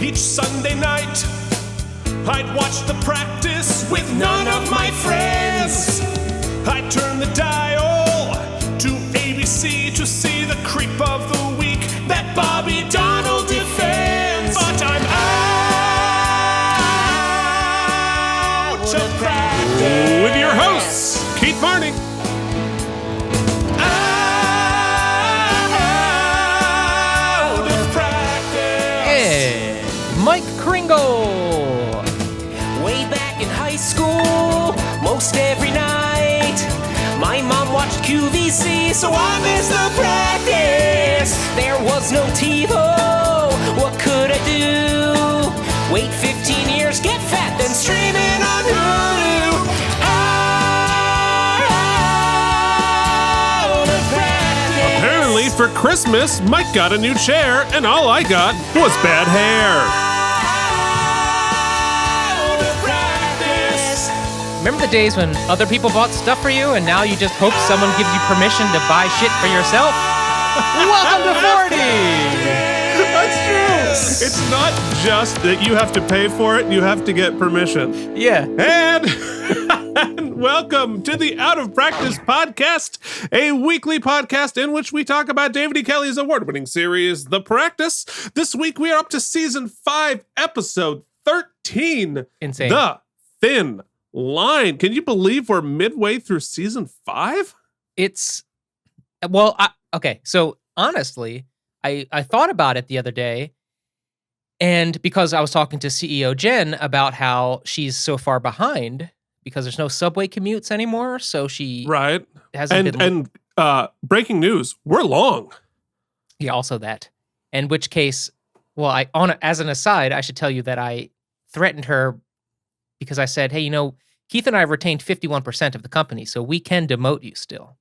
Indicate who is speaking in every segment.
Speaker 1: Each Sunday night, I'd watch the practice with none of my friends. I'd turn the dial to ABC to see the creep of the week that Bobby Donald defends. But I'm out of practice.
Speaker 2: With your hosts, Keith Marney,
Speaker 1: Out of practice.
Speaker 3: And Mike Kringle.
Speaker 4: Way back in high school, most every night, my mom watched QVC, so I missed the practice. There was no TiVo, what could I do? Wait 15 years, get fat, then stream it on Hulu. Out of practice.
Speaker 2: apparently for Christmas, Mike got a new chair, and all I got was bad hair.
Speaker 1: Out of practice.
Speaker 3: Remember the days when other people bought stuff for you and now you just hope someone gives you permission to buy shit for yourself? Welcome to 40!
Speaker 2: That's true. It's not just that you have to pay for it, you have to get permission.
Speaker 3: Yeah.
Speaker 2: And welcome to the Out of Practice podcast, a weekly podcast in which we talk about David E. Kelley's award-winning series, The Practice. This week we are up to season 5, episode 13.
Speaker 3: Insane.
Speaker 2: The Thin Line. Can you believe we're midway through season 5?
Speaker 3: It's, well, okay, so honestly, I thought about it the other day, and because I was talking to CEO Jen about how she's so far behind because there's no subway commutes anymore, so she
Speaker 2: Right.
Speaker 3: hasn't been...
Speaker 2: And breaking news, we're long.
Speaker 3: Yeah, also that. In which case, well, as an aside, I should tell you that I threatened her because I said, hey, you know, Keith and I have retained 51% of the company, so we can demote you still.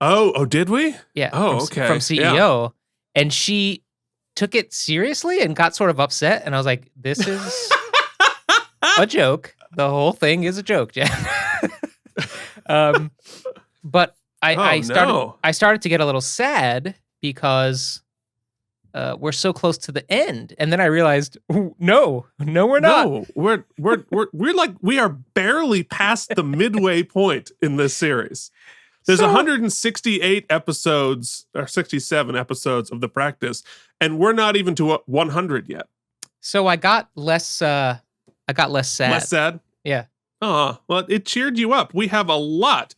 Speaker 2: Oh, did we?
Speaker 3: Yeah.
Speaker 2: Oh,
Speaker 3: from,
Speaker 2: okay.
Speaker 3: From CEO. And she took it seriously and got sort of upset. And I was like, this is a joke. The whole thing is a joke, Jen. But I started to get a little sad because we're so close to the end. And then I realized, no, we're not.
Speaker 2: No, we're like, we are barely past the midway point in this series. There's 168 episodes or 67 episodes of The Practice, and we're not even to 100 yet.
Speaker 3: So I got less sad.
Speaker 2: Less sad?
Speaker 3: Yeah.
Speaker 2: Oh, well, it cheered you up. We have a lot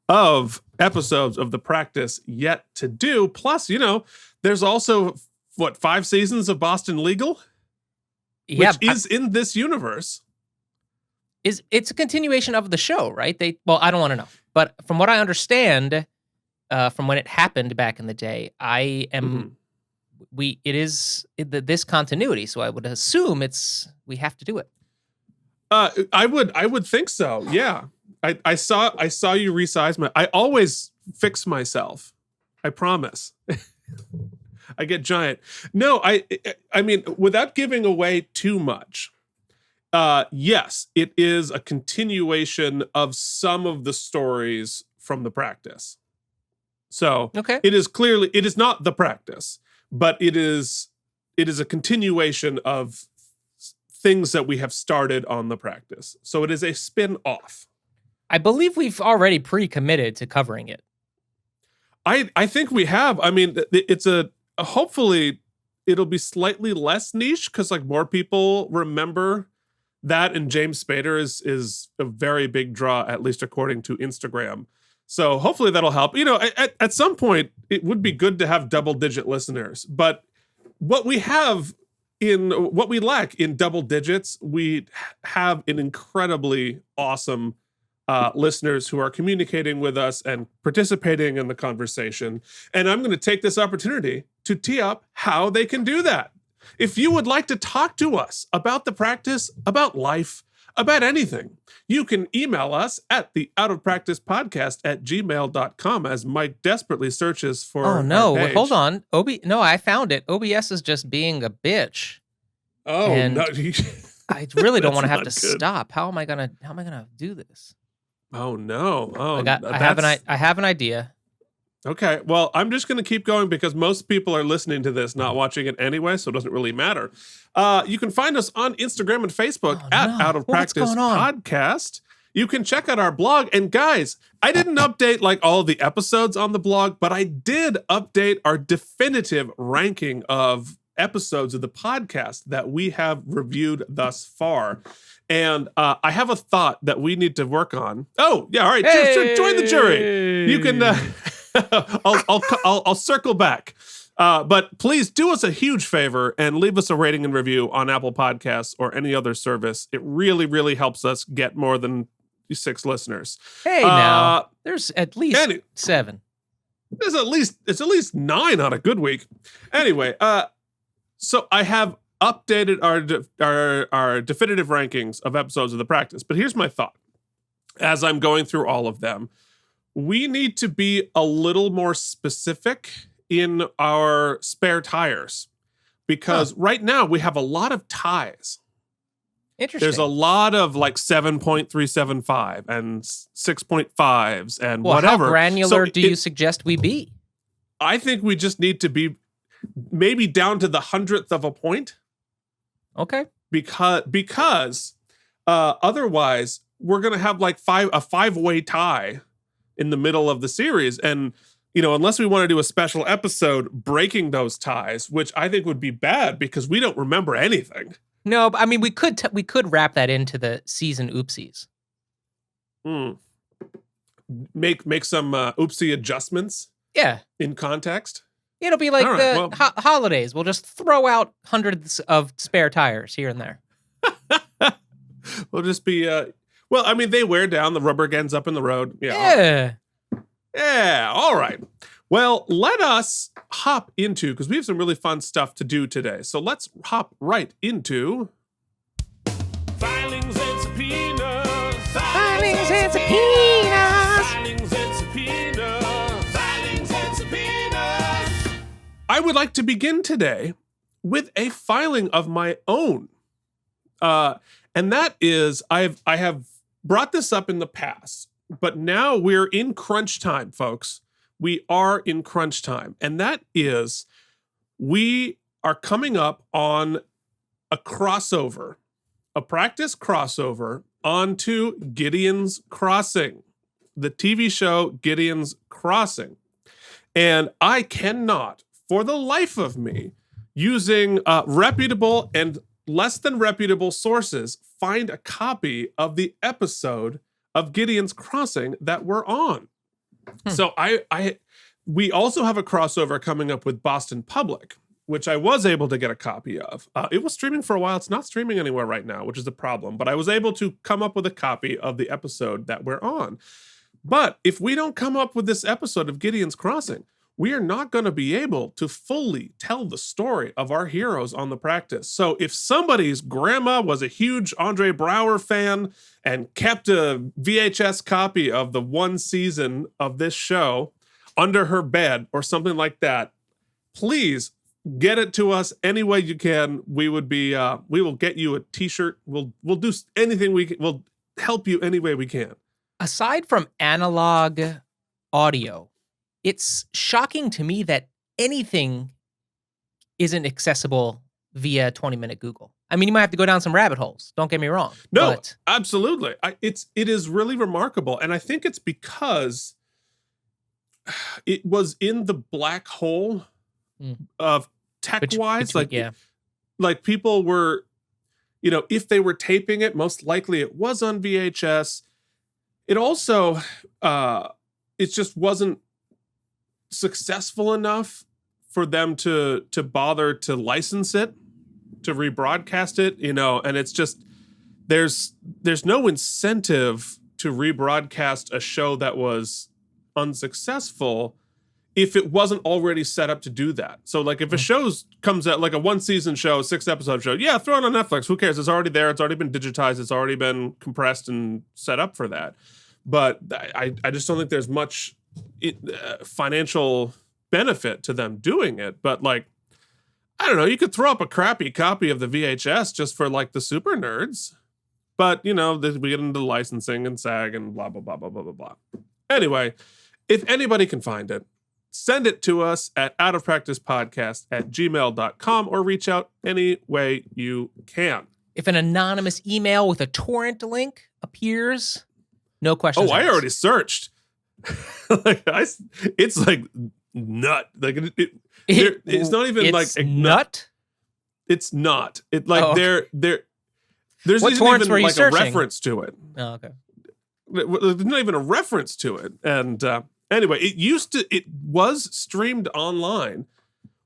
Speaker 2: of episodes of The Practice yet to do. Plus, you know, there's also, 5 seasons of Boston Legal?
Speaker 3: Yeah.
Speaker 2: Which is in this universe.
Speaker 3: It's a continuation of the show, right? I don't want to know. But from what I understand, from when it happened back in the day, it is this continuity. So I would assume we have to do it.
Speaker 2: I would think so. Yeah. I saw you resize I always fix myself. I promise. I get giant. No, I mean, without giving away too much. Yes, it is a continuation of some of the stories from The Practice. So
Speaker 3: Okay.
Speaker 2: it is not The Practice, but it is a continuation of things that we have started on The Practice. So it is a spin-off.
Speaker 3: I believe we've already pre-committed to covering it.
Speaker 2: I think we have. I mean, it's hopefully it'll be slightly less niche because like more people remember that, and James Spader is a very big draw, at least according to Instagram. So hopefully that'll help. You know, at some point, it would be good to have double-digit listeners. But what we lack in double digits, we have an incredibly awesome listeners who are communicating with us and participating in the conversation. And I'm going to take this opportunity to tee up how they can do that. If you would like to talk to us about The Practice, about life, about anything, you can email us at the outofpracticepodcast@gmail.com as Mike desperately searches for
Speaker 3: Oh no,
Speaker 2: our page.
Speaker 3: hold on. No, I found it. OBS is just being a bitch.
Speaker 2: Oh,
Speaker 3: And
Speaker 2: no.
Speaker 3: I really don't want to have to
Speaker 2: That's not good.
Speaker 3: stop. How am I gonna do this?
Speaker 2: Oh, no. Oh,
Speaker 3: I have an idea.
Speaker 2: Okay, well, I'm just going to keep going because most people are listening to this, not watching it anyway, so it doesn't really matter. You can find us on Instagram and Facebook at Out of Practice Podcast. You can check out our blog. And guys, I didn't update like all the episodes on the blog, but I did update our definitive ranking of episodes of the podcast that we have reviewed thus far. And I have a thought that we need to work on. Oh, yeah, all right, join the jury. You can... I'll circle back. But please do us a huge favor and leave us a rating and review on Apple Podcasts or any other service. It really, really helps us get more than 6 listeners.
Speaker 3: Hey, now there's at least 7.
Speaker 2: It's at least 9 on a good week. Anyway, so I have updated our definitive rankings of episodes of the practice. But here's my thought. As I'm going through all of them, we need to be a little more specific in our spare tires because right now we have a lot of ties.
Speaker 3: Interesting.
Speaker 2: There's a lot of like 7.375 and 6.5s and
Speaker 3: well,
Speaker 2: whatever.
Speaker 3: How granular do you suggest we be?
Speaker 2: I think we just need to be maybe down to the 100th of a point.
Speaker 3: Okay.
Speaker 2: Because otherwise we're going to have like a 5-way tie in the middle of the series. And, unless we want to do a special episode breaking those ties, which I think would be bad because we don't remember anything.
Speaker 3: No, but I mean, we could wrap that into the season oopsies.
Speaker 2: Make some oopsie adjustments.
Speaker 3: Yeah.
Speaker 2: In context.
Speaker 3: It'll be like holidays. We'll just throw out hundreds of spare tires here and there.
Speaker 2: We'll just be, well, I mean, they wear down, the rubber ends up in the road.
Speaker 3: Yeah.
Speaker 2: Yeah, all right. Well, let us hop into, because we have some really fun stuff to do today. So let's hop right into...
Speaker 1: Filings and subpoenas.
Speaker 3: Filings and subpoenas.
Speaker 1: Filings and subpoenas. Filings and subpoenas.
Speaker 2: I would like to begin today with a filing of my own. And that is, I have brought this up in the past, but now we're in crunch time, folks. We are in crunch time. And that is, we are coming up on a crossover, a practice crossover onto Gideon's Crossing, the TV show Gideon's Crossing. And I cannot, for the life of me, using reputable and less than reputable sources, find a copy of the episode of Gideon's Crossing that we're on. So we also have a crossover coming up with Boston Public, which I was able to get a copy of. It was streaming for a while. It's not streaming anywhere right now, which is a problem. But I was able to come up with a copy of the episode that we're on. But if we don't come up with this episode of Gideon's Crossing, we are not going to be able to fully tell the story of our heroes on the practice. So if somebody's grandma was a huge Andre Braugher fan and kept a VHS copy of the one season of this show under her bed or something like that, please get it to us any way you can. We will get you a t-shirt. We'll do anything we can. We'll help you any way we can.
Speaker 3: Aside from analog audio, it's shocking to me that anything isn't accessible via 20-minute Google. I mean, you might have to go down some rabbit holes. Don't get me wrong.
Speaker 2: No, absolutely. It is really remarkable. And I think it's because it was in the black hole of tech-wise. Like people were, if they were taping it, most likely it was on VHS. It also, it just wasn't successful enough for them to bother to license it, to rebroadcast it, and it's just there's no incentive to rebroadcast a show that was unsuccessful if it wasn't already set up to do that. So like if a show comes out like a 1-season show, 6-episode show, yeah, throw it on Netflix. Who cares? It's already there. It's already been digitized. It's already been compressed and set up for that. But I just don't think there's much financial benefit to them doing it. But like, I don't know, you could throw up a crappy copy of the VHS just for like the super nerds. But, we get into licensing and SAG and blah, blah, blah, blah, blah, blah, blah. Anyway, if anybody can find it, send it to us at outofpracticepodcast@gmail.com or reach out any way you can.
Speaker 3: If an anonymous email with a torrent link appears, no questions
Speaker 2: Oh, I
Speaker 3: asked.
Speaker 2: already searched. It's like nut. Like it's not even
Speaker 3: It's
Speaker 2: like
Speaker 3: nut.
Speaker 2: It's not. It like
Speaker 3: Oh, okay.
Speaker 2: there's
Speaker 3: What
Speaker 2: isn't
Speaker 3: torrents
Speaker 2: even
Speaker 3: were you
Speaker 2: like
Speaker 3: searching?
Speaker 2: a reference to it.
Speaker 3: Oh, okay.
Speaker 2: There's not even a reference to it. And anyway, it was streamed online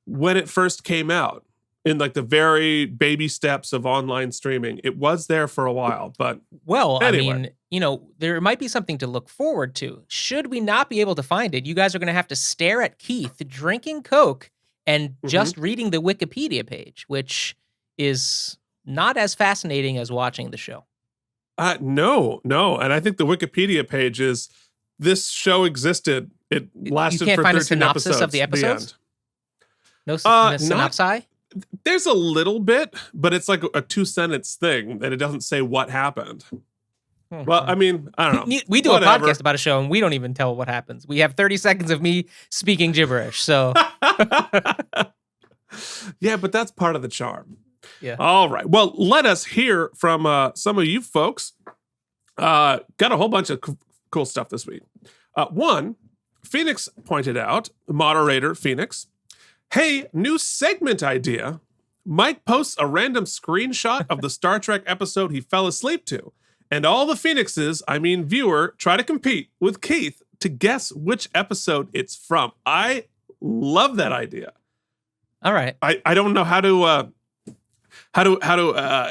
Speaker 2: when it first came out in like the very baby steps of online streaming. It was there for a while, but
Speaker 3: Well,
Speaker 2: Anyway.
Speaker 3: I mean, there might be something to look forward to. Should we not be able to find it, you guys are going to have to stare at Keith drinking Coke and just reading the Wikipedia page, which is not as fascinating as watching the show.
Speaker 2: No. And I think the Wikipedia page is this show existed. It lasted
Speaker 3: you can't
Speaker 2: for
Speaker 3: find
Speaker 2: 13
Speaker 3: a synopsis
Speaker 2: episodes.
Speaker 3: of the episodes? No
Speaker 2: not-
Speaker 3: synopsi?
Speaker 2: There's a little bit, but it's like a 2-sentence thing and it doesn't say what happened. Well, I mean, I don't know.
Speaker 3: We do
Speaker 2: Whatever.
Speaker 3: a podcast about a show and we don't even tell what happens. We have 30 seconds of me speaking gibberish. So,
Speaker 2: Yeah, but that's part of the charm.
Speaker 3: yeah.
Speaker 2: All right. Well, let us hear from some of you folks. Got a whole bunch of cool stuff this week. One, Phoenix pointed out, moderator Phoenix, hey, new segment idea. Mike posts a random screenshot of the Star Trek episode he fell asleep to. And all the Phoenixes, I mean viewer, try to compete with Keith to guess which episode it's from. I love that idea.
Speaker 3: All right.
Speaker 2: I don't know how to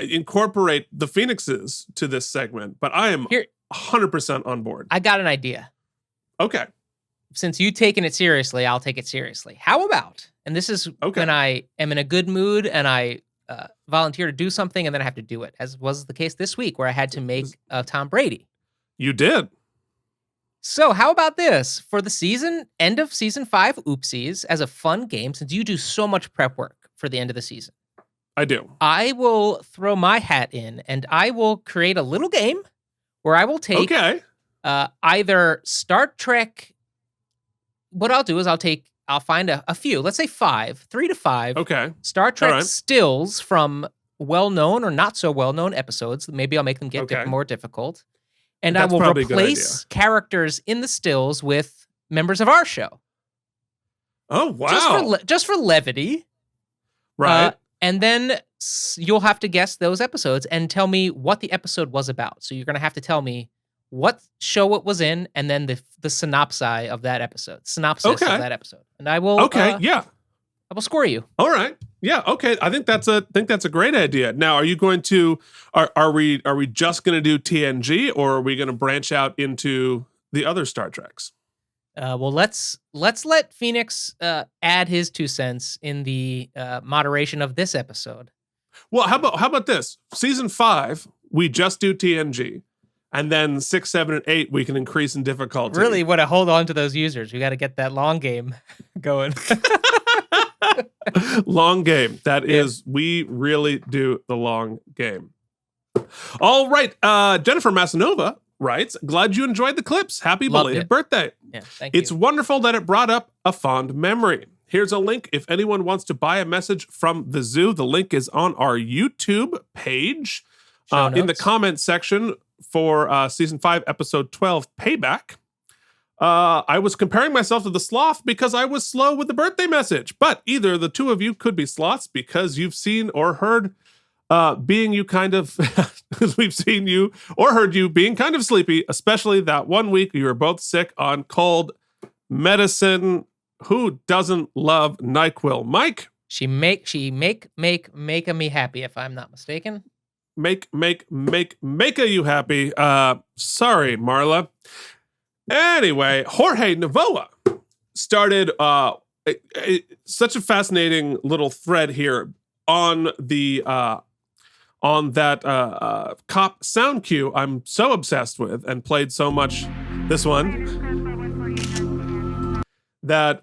Speaker 2: incorporate the Phoenixes to this segment, but I am
Speaker 3: Here-
Speaker 2: 100% on board.
Speaker 3: I got an idea.
Speaker 2: Okay.
Speaker 3: Since you've taken it seriously, I'll take it seriously. How about, and this is
Speaker 2: Okay.
Speaker 3: when I am in a good mood and I volunteer to do something and then I have to do it, as was the case this week where I had to make Tom Brady.
Speaker 2: You did.
Speaker 3: So how about this for the end of season 5 Oopsies as a fun game, since you do so much prep work for the end of the season.
Speaker 2: I do.
Speaker 3: I will throw my hat in and I will create a little game where I will take
Speaker 2: Okay.
Speaker 3: either Star Trek. What I'll do is I'll find a few, let's say 3 to 5
Speaker 2: Okay.
Speaker 3: Star Trek
Speaker 2: right.
Speaker 3: stills from well-known or not so well-known episodes. Maybe I'll make them get
Speaker 2: Okay.
Speaker 3: more difficult. And
Speaker 2: That's
Speaker 3: I will
Speaker 2: probably a good
Speaker 3: replace characters in the stills with members of our show.
Speaker 2: Oh, wow.
Speaker 3: Just for levity.
Speaker 2: Right.
Speaker 3: And then you'll have to guess those episodes and tell me what the episode was about. So you're going to have to tell me what show it was in and then the synopsis of that episode. Of that episode. And I will
Speaker 2: Yeah.
Speaker 3: I will score you.
Speaker 2: All right. Yeah. Okay. I think that's a great idea. Now, are you going to are we just going to do TNG or are we going to branch out into the other Star Treks?
Speaker 3: Well, let's let Phoenix add his 2 cents in the moderation of this episode.
Speaker 2: Well, how about this? Season 5, we just do TNG. And then 6, 7, and 8, we can increase in difficulty.
Speaker 3: Really want to hold on to those users. We got to get that long game going.
Speaker 2: Long game. That is, we really do the long game. All right. Jennifer Massanova writes, glad you enjoyed the clips. Happy
Speaker 3: Loved
Speaker 2: belated
Speaker 3: it.
Speaker 2: birthday.
Speaker 3: Yeah, thank
Speaker 2: It's
Speaker 3: you.
Speaker 2: wonderful that it brought up a fond memory. Here's a link if anyone wants to buy a message from the zoo. The link is on our YouTube page
Speaker 3: Show
Speaker 2: in the
Speaker 3: notes.
Speaker 2: comment section for season 5, episode 12, Payback. I was comparing myself to the sloth because I was slow with the birthday message, but either the two of you could be sloths because you've seen or heard being you kind of, we've seen you or heard you being kind of sleepy, especially that one week you were both sick on cold medicine. Who doesn't love NyQuil? Mike?
Speaker 3: She make me happy, if I'm not mistaken.
Speaker 2: Make you happy. Sorry, Marla. Anyway, Jorge Navoa started such a fascinating little thread here on the on that cop sound cue I'm so obsessed with and played so much this one that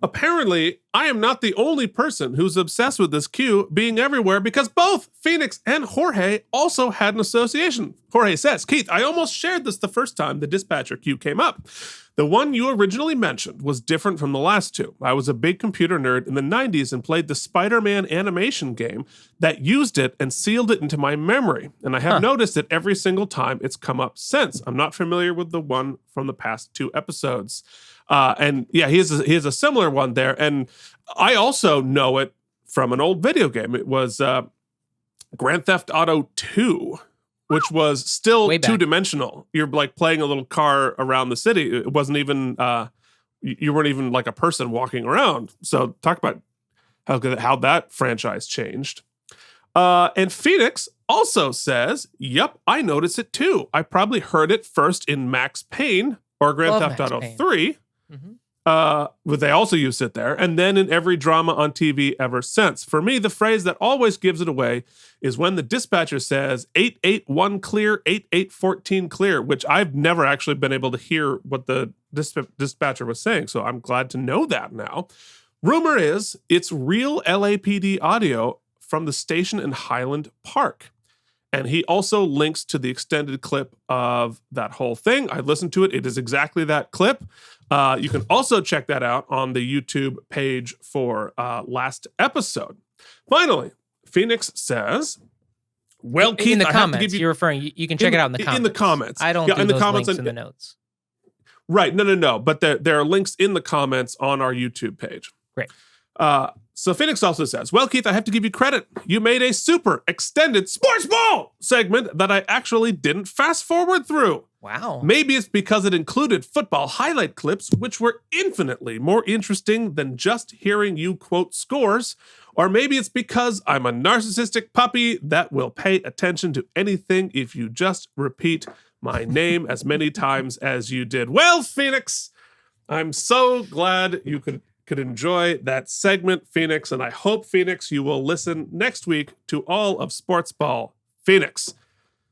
Speaker 2: Apparently, I am not the only person who's obsessed with this cue being everywhere because both Phoenix and Jorge also had an association. Jorge says, Keith, I almost shared this the first time the dispatcher cue came up. The one you originally mentioned was different from the last two. I was a big computer nerd in the 90s and played the Spider-Man animation game that used it and sealed it into my memory. And I have noticed it every single time it's come up since. I'm not familiar with the one from the past 2 episodes. And yeah, he has a similar one there. And I also know it from an old video game. It was Grand Theft Auto 2, which was still two-dimensional. You're like playing a little car around the city. It wasn't even, you weren't even like a person walking around. So talk about how that franchise changed. And Phoenix also says, yep, I noticed it too. I probably heard it first in Max Payne or Grand Theft Auto 3. Mm-hmm. But they also used it there, and then in every drama on TV ever since. For me, the phrase that always gives it away is when the dispatcher says 881 clear, 8814 clear, which I've never actually been able to hear what the dispatcher was saying, so I'm glad to know that now. Rumor is it's real LAPD audio from the station in Highland Park. And he also links to the extended clip of that whole thing. I listened to it. It is exactly that clip. You can also check that out on the YouTube page for last episode. Finally, Phoenix says, well, Keith,
Speaker 3: in the
Speaker 2: I
Speaker 3: comments,
Speaker 2: have to give you...
Speaker 3: you're referring, you can check it out in the comments.
Speaker 2: In the comments.
Speaker 3: I don't do those links in the notes.
Speaker 2: Right. No. But there are links in the comments on our YouTube page.
Speaker 3: Great.
Speaker 2: So Phoenix also says, well, Keith, I have to give you credit. You made a super extended Sportsball segment that I actually didn't fast forward through.
Speaker 3: Wow.
Speaker 2: Maybe it's because it included football highlight clips, which were infinitely more interesting than just hearing you quote scores. Or maybe it's because I'm a narcissistic puppy that will pay attention to anything if you just repeat my name as many times as you did. Well, Phoenix, I'm so glad you could enjoy that segment, Phoenix, and I hope, Phoenix, you will listen next week to all of Sportsball. Phoenix.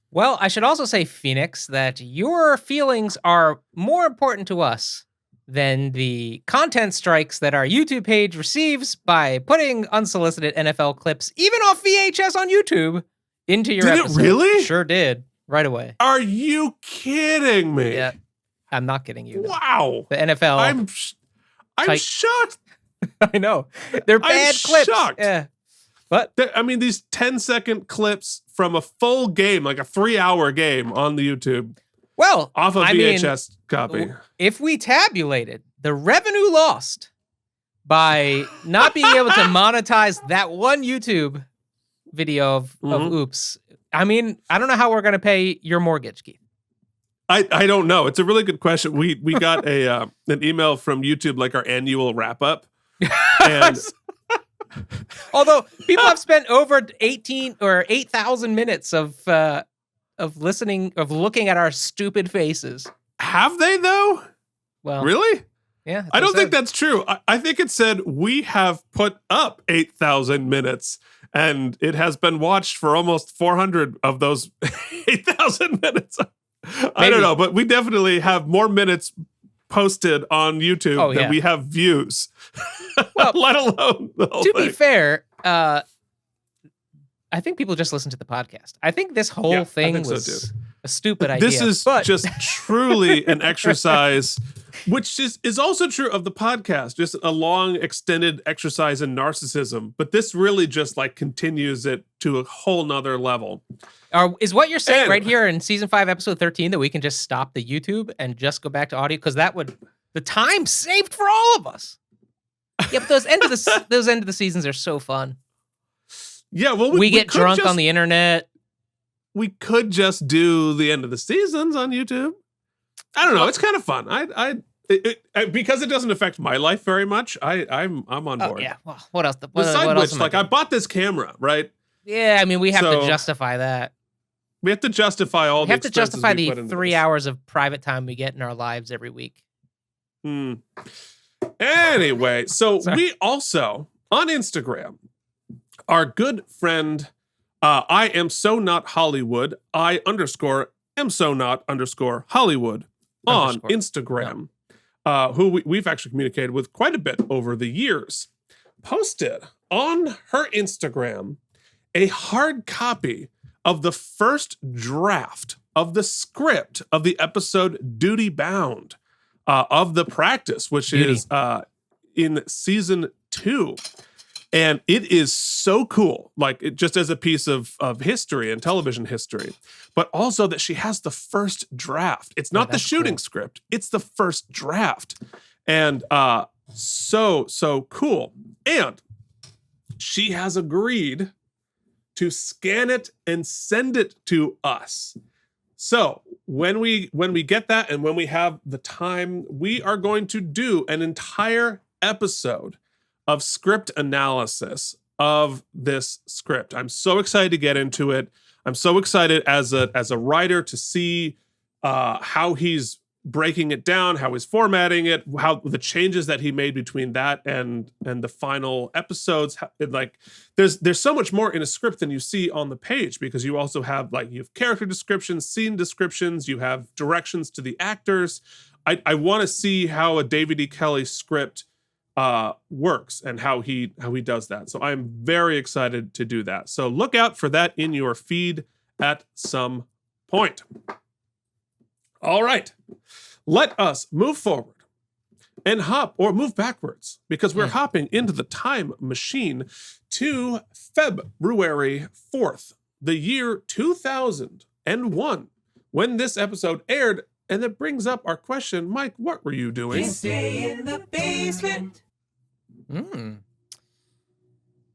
Speaker 3: Well, I should also say, Phoenix, that your feelings are more important to us than the content strikes that our YouTube page receives by putting unsolicited NFL clips, even off VHS on YouTube, into your episode.
Speaker 2: Did it really?
Speaker 3: Sure did. Right away.
Speaker 2: Are you kidding me?
Speaker 3: Yeah. I'm not kidding you.
Speaker 2: Wow.
Speaker 3: The NFL.
Speaker 2: I'm shocked.
Speaker 3: I know. They're bad clips.
Speaker 2: Shocked.
Speaker 3: Yeah. But
Speaker 2: I mean, these 10-second clips from a full game, like a 3-hour game on the YouTube.
Speaker 3: Well,
Speaker 2: off a VHS copy.
Speaker 3: If we tabulated the revenue lost by not being able to monetize that one YouTube video of Oops, I mean, I don't know how we're going to pay your mortgage, Keith.
Speaker 2: I don't know. It's a really good question. We got an email from YouTube, like our annual wrap up. And
Speaker 3: although people have spent over 8,000 minutes of listening, of looking at our stupid faces.
Speaker 2: Have they though?
Speaker 3: Well,
Speaker 2: really?
Speaker 3: Yeah.
Speaker 2: I don't think that's true. I think it said we have put up 8,000 minutes and it has been watched for almost 400 of those 8,000 minutes. I don't know, but we definitely have more minutes posted on YouTube than we have views, well, let alone the whole
Speaker 3: thing.
Speaker 2: To
Speaker 3: be fair, I think people just listen to the podcast. I think this whole thing was a stupid idea.
Speaker 2: This is just truly an exercise, which is also true of the podcast, just a long, extended exercise in narcissism. But this really just like continues it to a whole nother level.
Speaker 3: Is what you're saying right here in season 5, episode 13, that we can just stop the YouTube and just go back to audio? Because that would, the time saved for all of us. Yeah, but those end of the seasons are so fun.
Speaker 2: Yeah, well,
Speaker 3: we get drunk on the internet.
Speaker 2: We could just do the end of the seasons on YouTube. I don't know. It's kind of fun. Because it doesn't affect my life very much. I'm on board.
Speaker 3: Yeah. Well, what else?
Speaker 2: Besides which, like, I bought this camera, right?
Speaker 3: Yeah, I mean, we have to justify that.
Speaker 2: We have to justify all. We have
Speaker 3: to justify the 3 hours of private time we get in our lives every week.
Speaker 2: Anyway, so we also on Instagram, our good friend, I am so not Hollywood. I _am so not _ Hollywood on Instagram. who we've actually communicated with quite a bit over the years, posted on her Instagram a hard copy of the first draft of the script of the episode Duty Bound of The Practice, which is in season 2. And it is so cool, like it just as a piece of history and television history, but also that she has the first draft. It's not the shooting script, it's the first draft. And so cool. And she has agreed to scan it and send it to us. So when we get that and when we have the time, we are going to do an entire episode of script analysis of this script. I'm so excited to get into it. I'm so excited as a writer to see how he's breaking it down, how he's formatting it, how the changes that he made between that and the final episodes. Like there's so much more in a script than you see on the page, because you also have you have character descriptions, scene descriptions, you have directions to the actors. I want to see how a David E. Kelley script works and how he does that. So I'm very excited to do that. So look out for that in your feed at some point. All right, let us move forward and move backwards, because we're hopping into the time machine to February 4th, the year 2001, when this episode aired. And that brings up our question, Mike, what were you doing?
Speaker 4: Stay in the basement.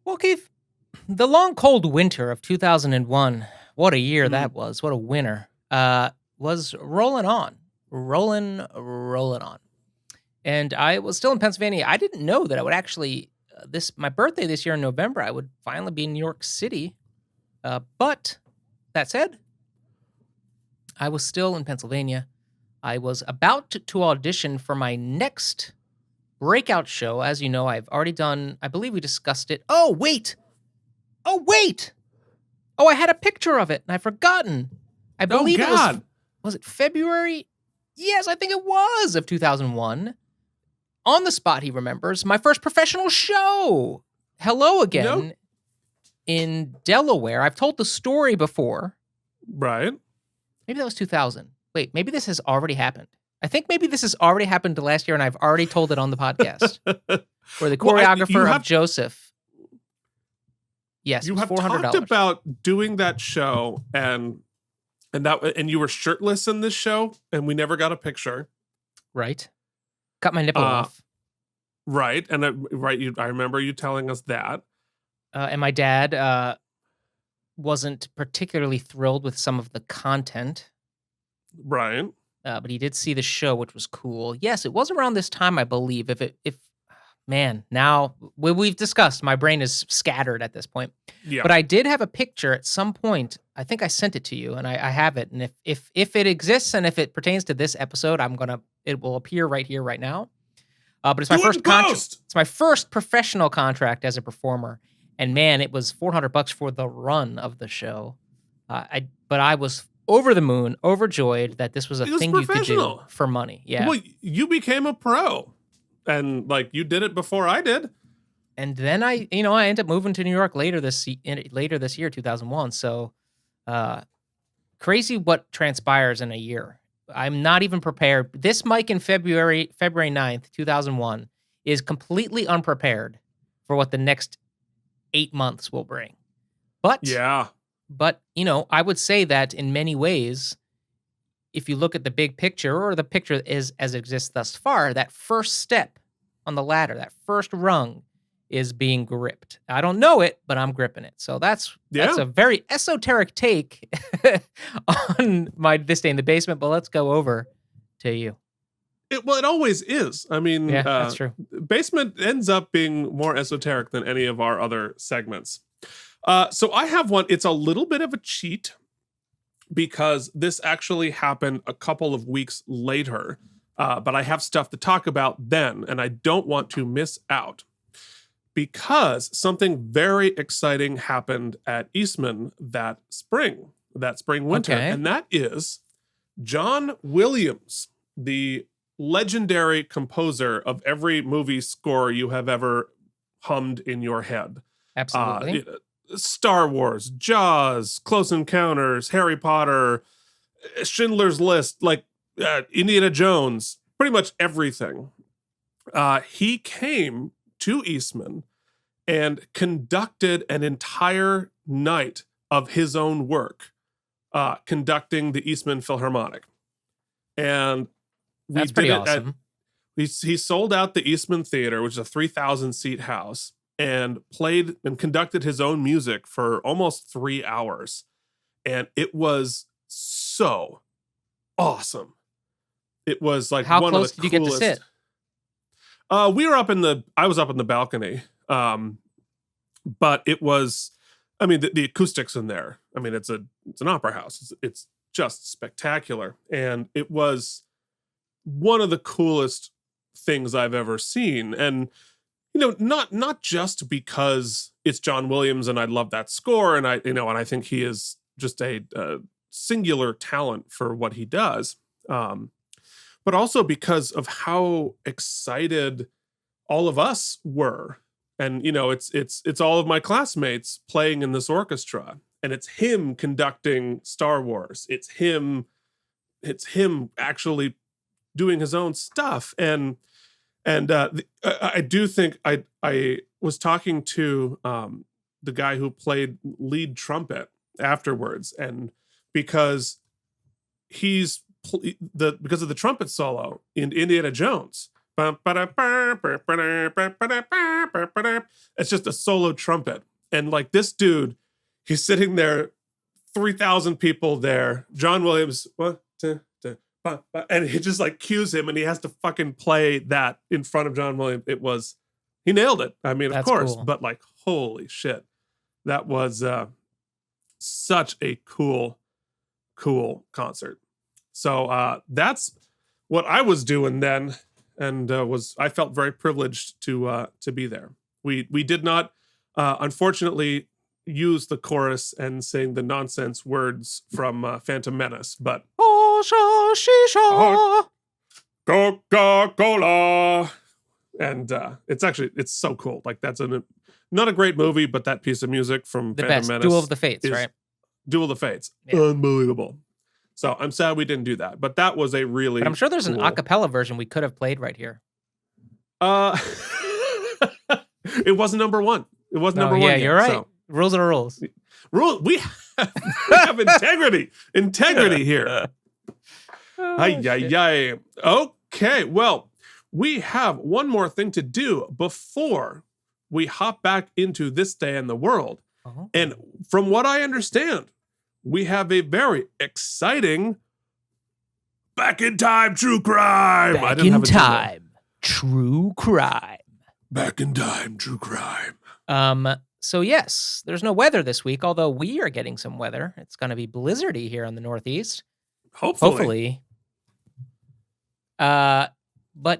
Speaker 3: Well, Keith, the long, cold winter of 2001, what a year that was. What a winter. Was rolling on. And I was still in Pennsylvania. I didn't know that I would actually, my birthday this year in November, I would finally be in New York City. But that said, I was still in Pennsylvania. I was about to audition for my next breakout show. As you know, I've already done, I believe we discussed it. Oh, wait. Oh, I had a picture of it and I've forgotten. I believe it was it February? Yes, I think it was of 2001. On the spot, he remembers, my first professional show. Hello again in Delaware. I've told the story before.
Speaker 2: Right.
Speaker 3: Maybe that was 2000. Wait, maybe this has already happened. I think maybe this has already happened last year, and I've already told it on the podcast. Where the choreographer of Joseph. Yes,
Speaker 2: you
Speaker 3: it was
Speaker 2: have
Speaker 3: $400.
Speaker 2: talked about doing that show, and you were shirtless in this show, and we never got a picture.
Speaker 3: Right. Cut my nipple off.
Speaker 2: Right, and I remember you telling us that.
Speaker 3: And my dad wasn't particularly thrilled with some of the content.
Speaker 2: Right.
Speaker 3: But he did see the show, which was cool. Yes, it was around this time, I believe. Now we've discussed, my brain is scattered at this point.
Speaker 2: Yeah.
Speaker 3: But I did have a picture at some point. I think I sent it to you, and I have it. And if it exists and if it pertains to this episode, it will appear right here, right now. But it's my first contract. It's my first professional contract as a performer, and man, it was $400 for the run of the show. But I was over the moon, overjoyed that this was a thing you could do for money. Yeah.
Speaker 2: Well, you became a pro, and you did it before I did.
Speaker 3: And then I ended up moving to New York later this year, 2001. So, crazy what transpires in a year. I'm not even prepared. This Mike in February 9th, 2001 is completely unprepared for what the next 8 months will bring. But I would say that in many ways, if you look at the big picture, or the picture as it exists thus far, that first step on the ladder, that first rung, is being gripped. I don't know it, but I'm gripping it. So that's a very esoteric take on This Day in the Basement, but let's go over to you.
Speaker 2: It always is. I mean,
Speaker 3: that's true.
Speaker 2: Basement ends up being more esoteric than any of our other segments. So I have one. It's a little bit of a cheat, because this actually happened a couple of weeks later, but I have stuff to talk about then, and I don't want to miss out, because something very exciting happened at Eastman that spring winter, and that is John Williams, the legendary composer of every movie score you have ever hummed in your head.
Speaker 3: Absolutely.
Speaker 2: Star Wars, Jaws, Close Encounters, Harry Potter, Schindler's List, like Indiana Jones, pretty much everything. He came to Eastman and conducted an entire night of his own work, conducting the Eastman Philharmonic. And
Speaker 3: That's pretty awesome.
Speaker 2: He sold out the Eastman Theater, which is a 3,000 seat house, and played and conducted his own music for almost 3 hours. And it was so awesome. It was like
Speaker 3: How
Speaker 2: one
Speaker 3: close
Speaker 2: of the
Speaker 3: did you
Speaker 2: coolest.
Speaker 3: get to sit?
Speaker 2: I was up in the balcony. But it was, I mean, the acoustics in there. I mean, it's an opera house. It's just spectacular. And it was one of the coolest things I've ever seen. And, not just because it's John Williams and I love that score. And I think he is just a singular talent for what he does. But also because of how excited all of us were. And, it's all of my classmates playing in this orchestra, and it's him conducting Star Wars. It's him actually doing his own stuff. And I do think I was talking to the guy who played lead trumpet afterwards, and because because of the trumpet solo in Indiana Jones. It's just a solo trumpet. And like this dude, he's sitting there, 3,000 people there. John Williams, and he just like cues him and he has to fucking play that in front of John Williams. He nailed it. I mean,
Speaker 3: That's
Speaker 2: of course,
Speaker 3: cool.
Speaker 2: but like, holy shit. That was such a cool concert. So that's what I was doing then. And I felt very privileged to be there. We did not, unfortunately, use the chorus and sing the nonsense words from Phantom Menace, but Coca-Cola, and it's so cool. Like that's not a great movie, but that piece of music from
Speaker 3: The
Speaker 2: Phantom
Speaker 3: best.
Speaker 2: Menace,
Speaker 3: Duel of the Fates, right?
Speaker 2: Duel of the Fates,
Speaker 3: Yeah.
Speaker 2: Unbelievable. So I'm sad we didn't do that, but that was a really.
Speaker 3: But I'm sure there's an
Speaker 2: cool-
Speaker 3: a cappella version we could have played right here.
Speaker 2: It wasn't number one. It wasn't number one.
Speaker 3: Yeah,
Speaker 2: yet,
Speaker 3: you're right.
Speaker 2: so.
Speaker 3: Rules are rules.
Speaker 2: We have integrity here. Ay. Okay, well, we have one more thing to do before we hop back into this day in the world.
Speaker 3: Oh.
Speaker 2: And from what I understand, we have a very exciting Back in Time True Crime.
Speaker 3: Back in Time True Crime.
Speaker 2: Back in Time True Crime.
Speaker 3: So yes, there's no weather this week, although we are getting some weather. It's going to be blizzardy here in the Northeast. Hopefully. But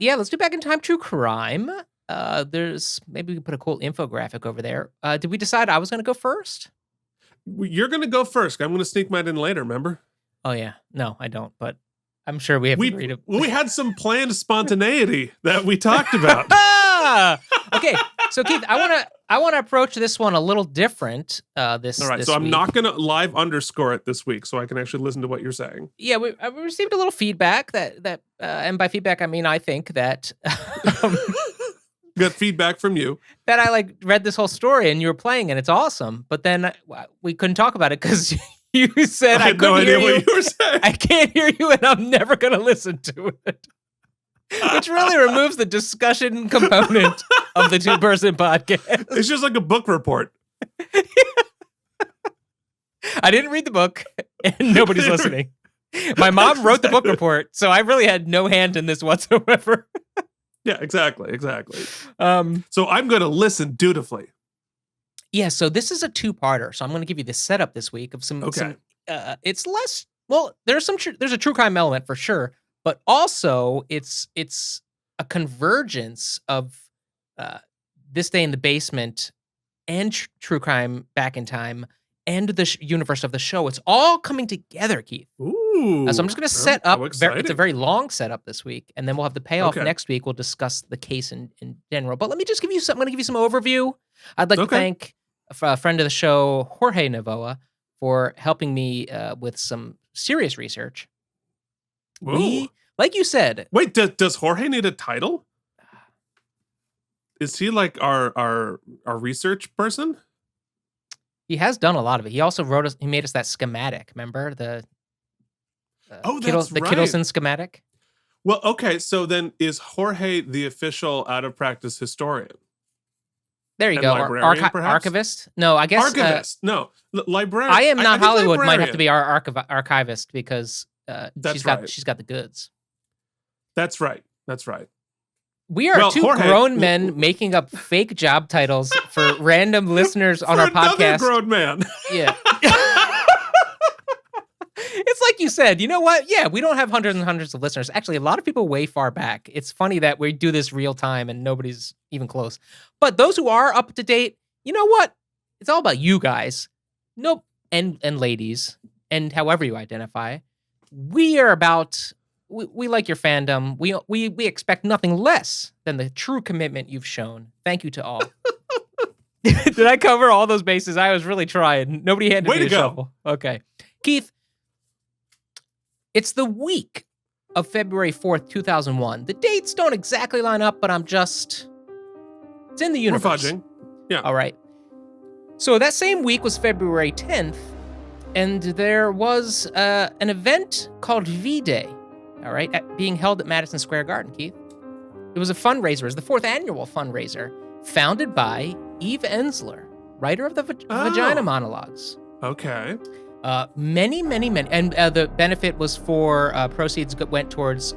Speaker 3: yeah, let's do Back in Time True Crime. Maybe we can put a cool infographic over there. Did we decide I was going to go first?
Speaker 2: You're going to go first. I'm going to sneak mine in later, remember?
Speaker 3: Oh yeah. No, I don't, but I'm sure we have to read it.
Speaker 2: We had some planned spontaneity that we talked about.
Speaker 3: Okay, so Keith, I want to approach this one a little different.
Speaker 2: All right, so I'm not going to live underscore it this week, so I can actually listen to what you're saying.
Speaker 3: Yeah, we received a little feedback that and by feedback I mean I think that
Speaker 2: Got feedback from you
Speaker 3: that I like read this whole story and you were playing and it's awesome, but then we couldn't talk about it because you said
Speaker 2: I had no idea what you were saying.
Speaker 3: I can't hear you and I'm never going to listen to it. Which really removes the discussion component of the two-person podcast.
Speaker 2: It's just like a book report.
Speaker 3: I didn't read the book, and nobody's listening. My mom wrote the book report, so I really had no hand in this whatsoever.
Speaker 2: Yeah, exactly. So I'm going to listen dutifully.
Speaker 3: Yeah, so this is a two-parter. So I'm going to give you the setup this week of some.
Speaker 2: Okay.
Speaker 3: It's less. Well, there's a true crime element for sure. But also, it's a convergence of This Day in the Basement and True Crime Back in Time and the universe of the show. It's all coming together, Keith.
Speaker 2: Ooh.
Speaker 3: So I'm just going to set up.
Speaker 2: How
Speaker 3: It's
Speaker 2: exciting.
Speaker 3: a very long setup this week, and then we'll have the payoff
Speaker 2: Okay.
Speaker 3: next week. We'll discuss the case in general. But let me just give you some. I'm going to give you some overview. I'd like to thank a friend of the show, Jorge Navoa, for helping me with some serious research.
Speaker 2: Ooh.
Speaker 3: Like you said,
Speaker 2: Wait, does Jorge need a title? Is he like our research person?
Speaker 3: he has done a lot of it. He also he made us that schematic. Remember the
Speaker 2: That's
Speaker 3: the
Speaker 2: right.
Speaker 3: Kittleson schematic?
Speaker 2: Well, okay, so then is Jorge the official out of practice historian?
Speaker 3: There you
Speaker 2: And
Speaker 3: go.
Speaker 2: librarian, perhaps?
Speaker 3: Archivist? No, I guess
Speaker 2: Archivist. No, librarian.
Speaker 3: I am not
Speaker 2: think
Speaker 3: Hollywood. Might have
Speaker 2: librarian.
Speaker 3: to be our archivist because
Speaker 2: That's
Speaker 3: she's got
Speaker 2: right.
Speaker 3: she's got the goods.
Speaker 2: That's right. That's right.
Speaker 3: We are
Speaker 2: Well,
Speaker 3: two
Speaker 2: Jorge-
Speaker 3: grown men making up fake job titles for random listeners on
Speaker 2: For
Speaker 3: our
Speaker 2: another
Speaker 3: podcast.
Speaker 2: grown man.
Speaker 3: Yeah. It's like you said, you know what? Yeah, we don't have hundreds and hundreds of listeners. Actually, a lot of people way far back. It's funny that we do this real time and nobody's even close. But those who are up to date, you know what? It's all about you guys. Nope. And ladies, and however you identify. We are about we like your fandom. We expect nothing less than the true commitment you've shown. Thank you to all. Did I cover all those bases? I was really trying. Nobody handed
Speaker 2: Way
Speaker 3: me
Speaker 2: to
Speaker 3: a
Speaker 2: go.
Speaker 3: shovel. Okay. Keith, it's the week of February 4th, 2001. The dates don't exactly line up, but it's in the
Speaker 2: We're
Speaker 3: universe.
Speaker 2: fudging. Yeah.
Speaker 3: All right. So that same week was February 10th, and there was an event called V-Day, all right, being held at Madison Square Garden, Keith. It was a fundraiser. It was the 4th annual fundraiser, founded by Eve Ensler, writer of the Vagina Monologues.
Speaker 2: Okay.
Speaker 3: Many, and the benefit was for proceeds went towards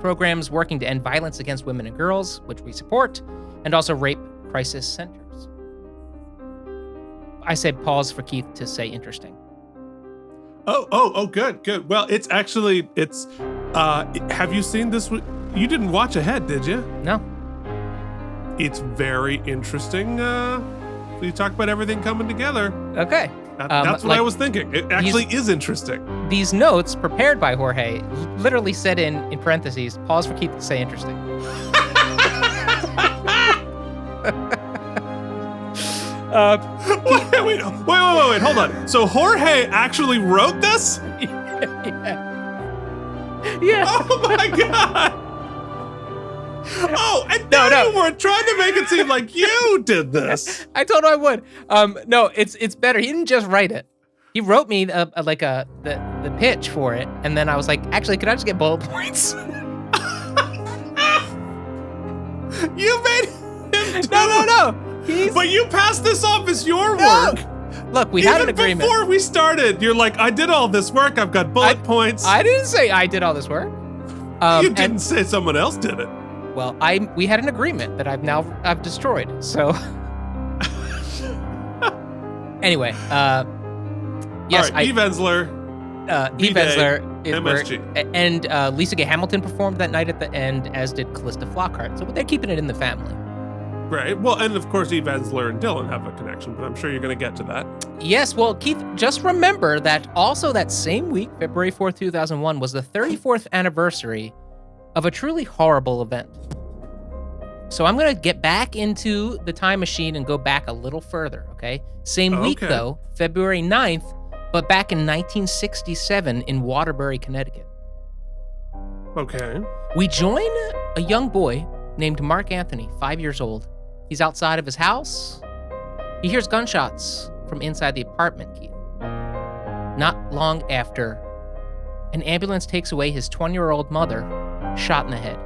Speaker 3: programs working to end violence against women and girls, which we support, and also rape crisis centers. I said pause for Keith to say interesting.
Speaker 2: Oh, good. Well, it's have you seen this? You didn't watch ahead, did you?
Speaker 3: No.
Speaker 2: It's very interesting. You talk about everything coming together.
Speaker 3: Okay.
Speaker 2: That's what I was thinking. It actually is interesting.
Speaker 3: These notes prepared by Jorge literally said in parentheses, pause for Keith to say interesting.
Speaker 2: Wait, hold on. So Jorge actually wrote this?
Speaker 3: Yeah.
Speaker 2: Oh my god! Oh, and now you were trying to make it seem like you did this.
Speaker 3: I told him I would. No, it's better. He didn't just write it. He wrote me the pitch for it, and then I was like, actually, could I just get bullet points?
Speaker 2: You made him do
Speaker 3: No.
Speaker 2: But you passed this off as your
Speaker 3: No.
Speaker 2: work.
Speaker 3: Look, we had an
Speaker 2: Even
Speaker 3: agreement.
Speaker 2: before we started, you're like, I did all this work. I've got bullet points.
Speaker 3: I didn't say I did all this work.
Speaker 2: You didn't say someone else did it.
Speaker 3: Well, we had an agreement that I've destroyed. So anyway, yes,
Speaker 2: all right, Eve Ensler,
Speaker 3: Eve Ensler,
Speaker 2: MSG.
Speaker 3: and Lisa Gay Hamilton performed that night at the end, as did Callista Flockhart. So they're keeping it in the family.
Speaker 2: Right. Well, and of course, Eve Ensler and Dylan have a connection, but I'm sure you're going to get to that.
Speaker 3: Yes, well, Keith, just remember that also that same week, February 4th, 2001, was the 34th anniversary of a truly horrible event. So I'm going to get back into the time machine and go back a little further, okay? Same week, though, February 9th, but back in 1967 in Waterbury, Connecticut.
Speaker 2: Okay.
Speaker 3: We join a young boy named Mark Anthony, 5 years old. He's outside of his house. He hears gunshots from inside the apartment, Keith. Not long after, an ambulance takes away his 20-year-old mother, shot in the head.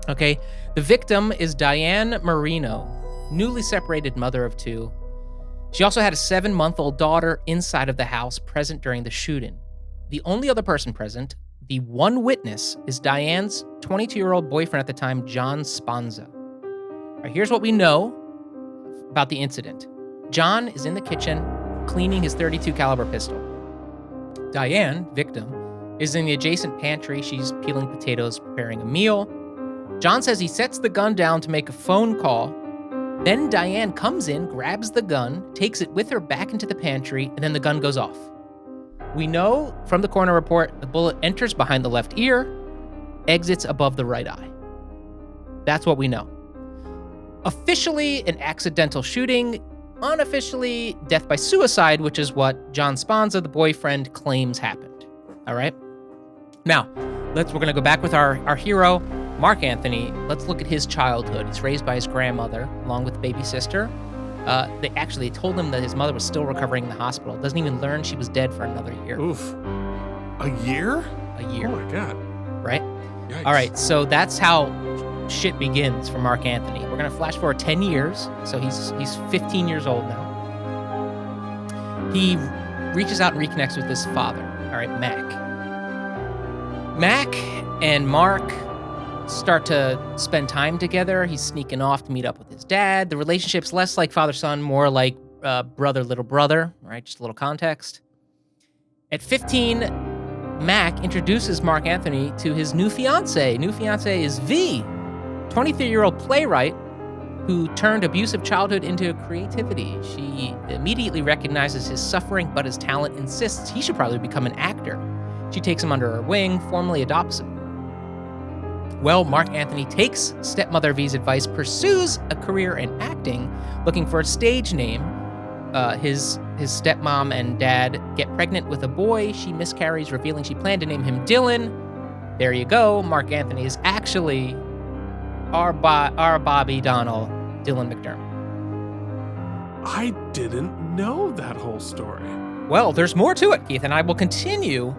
Speaker 3: Okay, the victim is Diane Marino, newly separated mother of 2. She also had a 7-month-old daughter inside of the house present during the shooting. The only other person present, the one witness, is Diane's 22-year-old boyfriend at the time, John Sponza. All right, here's what we know about the incident. John is in the kitchen cleaning his .32 caliber pistol. Diane, victim, is in the adjacent pantry. She's peeling potatoes, preparing a meal. John says he sets the gun down to make a phone call Then Diane comes in, grabs the gun, takes it with her back into the pantry, and then the gun goes off. We know from the coroner report the bullet enters behind the left ear, exits above the right eye. That's what we know. Officially, an accidental shooting. Unofficially, death by suicide, which is what John Sponza, the boyfriend, claims happened. All right? Now, we're going to go back with our hero, Mark Anthony. Let's look at his childhood. He's raised by his grandmother, along with baby sister. They actually told him that his mother was still recovering in the hospital. Doesn't even learn she was dead for another year.
Speaker 2: Oof. A year?
Speaker 3: A year.
Speaker 2: Oh my God.
Speaker 3: Right?
Speaker 2: Yikes.
Speaker 3: All right, so that's how shit begins for Mark Anthony. We're going to flash forward 10 years. So he's 15 years old now. He reaches out and reconnects with his father, all right, Mac. Mac and Mark start to spend time together. He's sneaking off to meet up with his dad. The relationship's less like father-son, more like brother, little brother, right? Just a little context. At 15, Mac introduces Mark Anthony to his new fiance. New fiance is V, 23-year-old playwright who turned abusive childhood into creativity. She immediately recognizes his suffering, but his talent insists he should probably become an actor. She takes him under her wing, formally adopts him. Well, Mark Anthony takes stepmother V's advice, pursues a career in acting, looking for a stage name. His stepmom and dad get pregnant with a boy. She miscarries, revealing she planned to name him Dylan. There you go. Mark Anthony is actually our Bobby Donnell, Dylan McDermott.
Speaker 2: I didn't know that whole story.
Speaker 3: Well, there's more to it, Keith, and I will continue.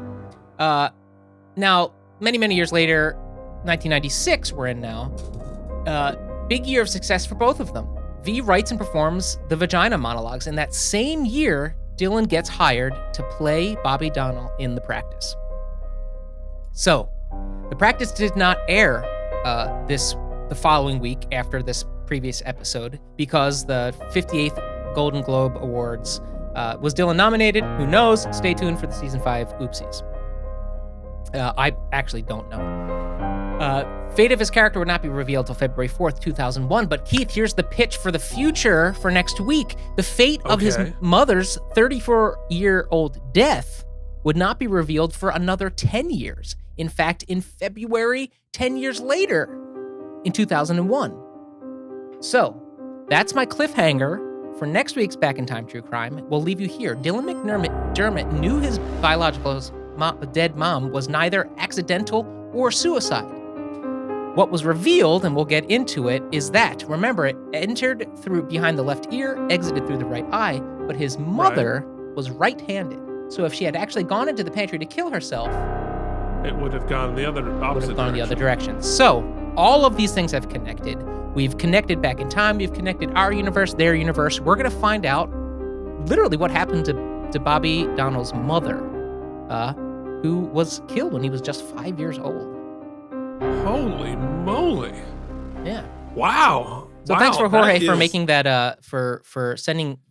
Speaker 3: Now, many years later, 1996 we're in now. Big year of success for both of them. V writes and performs the Vagina monologues. In that same year, Dylan gets hired to play Bobby Donnell in The Practice. So, The Practice did not air the following week after this previous episode because the 58th Golden Globe Awards was Dylan nominated. Who knows? Stay tuned for the season 5 oopsies. I actually don't know. Fate of his character would not be revealed till February 4th, 2001. But Keith, here's the pitch for the future for next week. The fate of his mother's 34-year-old death would not be revealed for another 10 years. In fact, in February, 10 years later, in 2001. So, that's my cliffhanger for next week's Back in Time True Crime. We'll leave you here. Dylan McDermott knew his biological dead mom was neither accidental or suicide. What was revealed, and we'll get into it, is that, remember, it entered through behind the left ear, exited through the right eye, but his mother was right-handed. So if she had actually gone into the pantry to kill herself,
Speaker 2: it would have gone the other direction.
Speaker 3: So all of these things have connected. We've connected back in time. We've connected our universe, their universe. We're going to find out literally what happened to Bobby Donnell's mother, who was killed when he was just 5 years old.
Speaker 2: Holy moly.
Speaker 3: Yeah.
Speaker 2: Wow.
Speaker 3: So thanks for Jorge for making that, for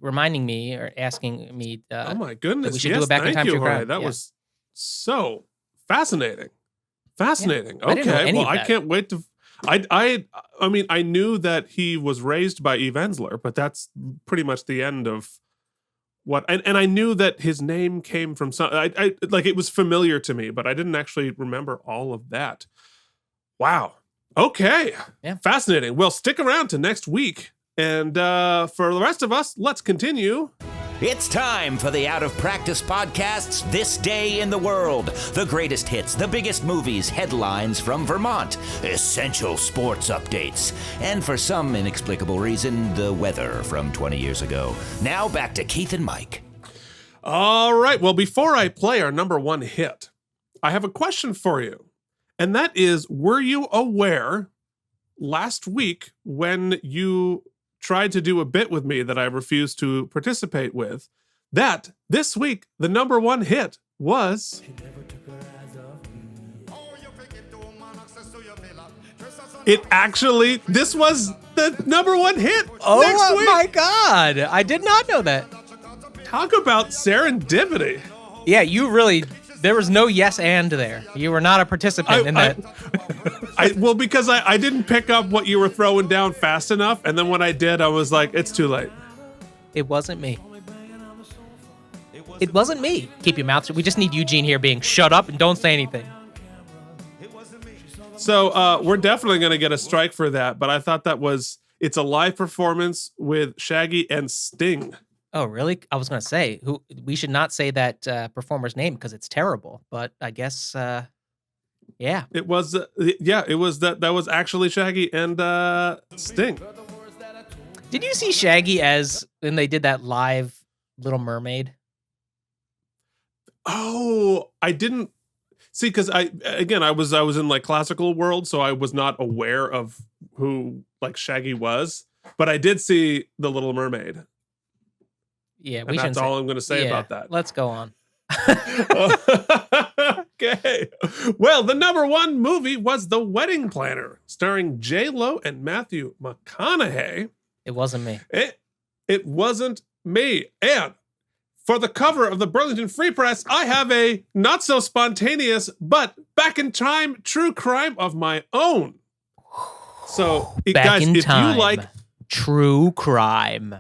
Speaker 3: reminding me or asking me.
Speaker 2: Oh my goodness.
Speaker 3: That we should do a Back in Time True Crime.
Speaker 2: That was so fascinating. Fascinating.
Speaker 3: Yeah.
Speaker 2: Okay. Well, I can't wait to. I mean, I knew that he was raised by Eve Ensler, but that's pretty much the end of what. And I knew that his name came from some. I like it was familiar to me, but I didn't actually remember all of that. Wow. Okay.
Speaker 3: Yeah.
Speaker 2: Fascinating. Well, stick around to next week. And for the rest of us, let's continue.
Speaker 5: It's time for the Out of Practice Podcast's This Day in the World. The greatest hits, the biggest movies, headlines from Vermont, essential sports updates, and for some inexplicable reason, the weather from 20 years ago. Now back to Keith and Mike.
Speaker 2: All right. Well, before I play our number one hit, I have a question for you. And that is, were you aware last week when you tried to do a bit with me that I refused to participate with, that this week the number one hit was this was the number one hit next week.
Speaker 3: Oh my God. I did not know that.
Speaker 2: Talk about serendipity.
Speaker 3: Yeah, you really There was no yes and there. You were not a participant in that.
Speaker 2: Well, because I didn't pick up what you were throwing down fast enough, and then when I did, I was like, it's too late.
Speaker 3: It wasn't me. It wasn't me. Keep your mouth shut. We just need Eugene here being shut up and don't say anything.
Speaker 2: So we're definitely going to get a strike for that, but I thought it's a live performance with Shaggy and Sting.
Speaker 3: Oh, really? I was going to say, we should not say that performer's name because it's terrible, but I guess, yeah.
Speaker 2: It was, that was actually Shaggy and Sting.
Speaker 3: Did you see Shaggy when they did that live Little Mermaid?
Speaker 2: Oh, I didn't see, because I was in like classical world, so I was not aware of who like Shaggy was, but I did see The Little Mermaid.
Speaker 3: Yeah,
Speaker 2: and that's all I'm going to say about that.
Speaker 3: Let's go on.
Speaker 2: Okay. Well, the number one movie was The Wedding Planner, starring J-Lo and Matthew McConaughey.
Speaker 3: It wasn't me.
Speaker 2: It wasn't me. And for the cover of the Burlington Free Press, I have a not so spontaneous, but back in time true crime of my own. So, guys, if you like
Speaker 3: true crime,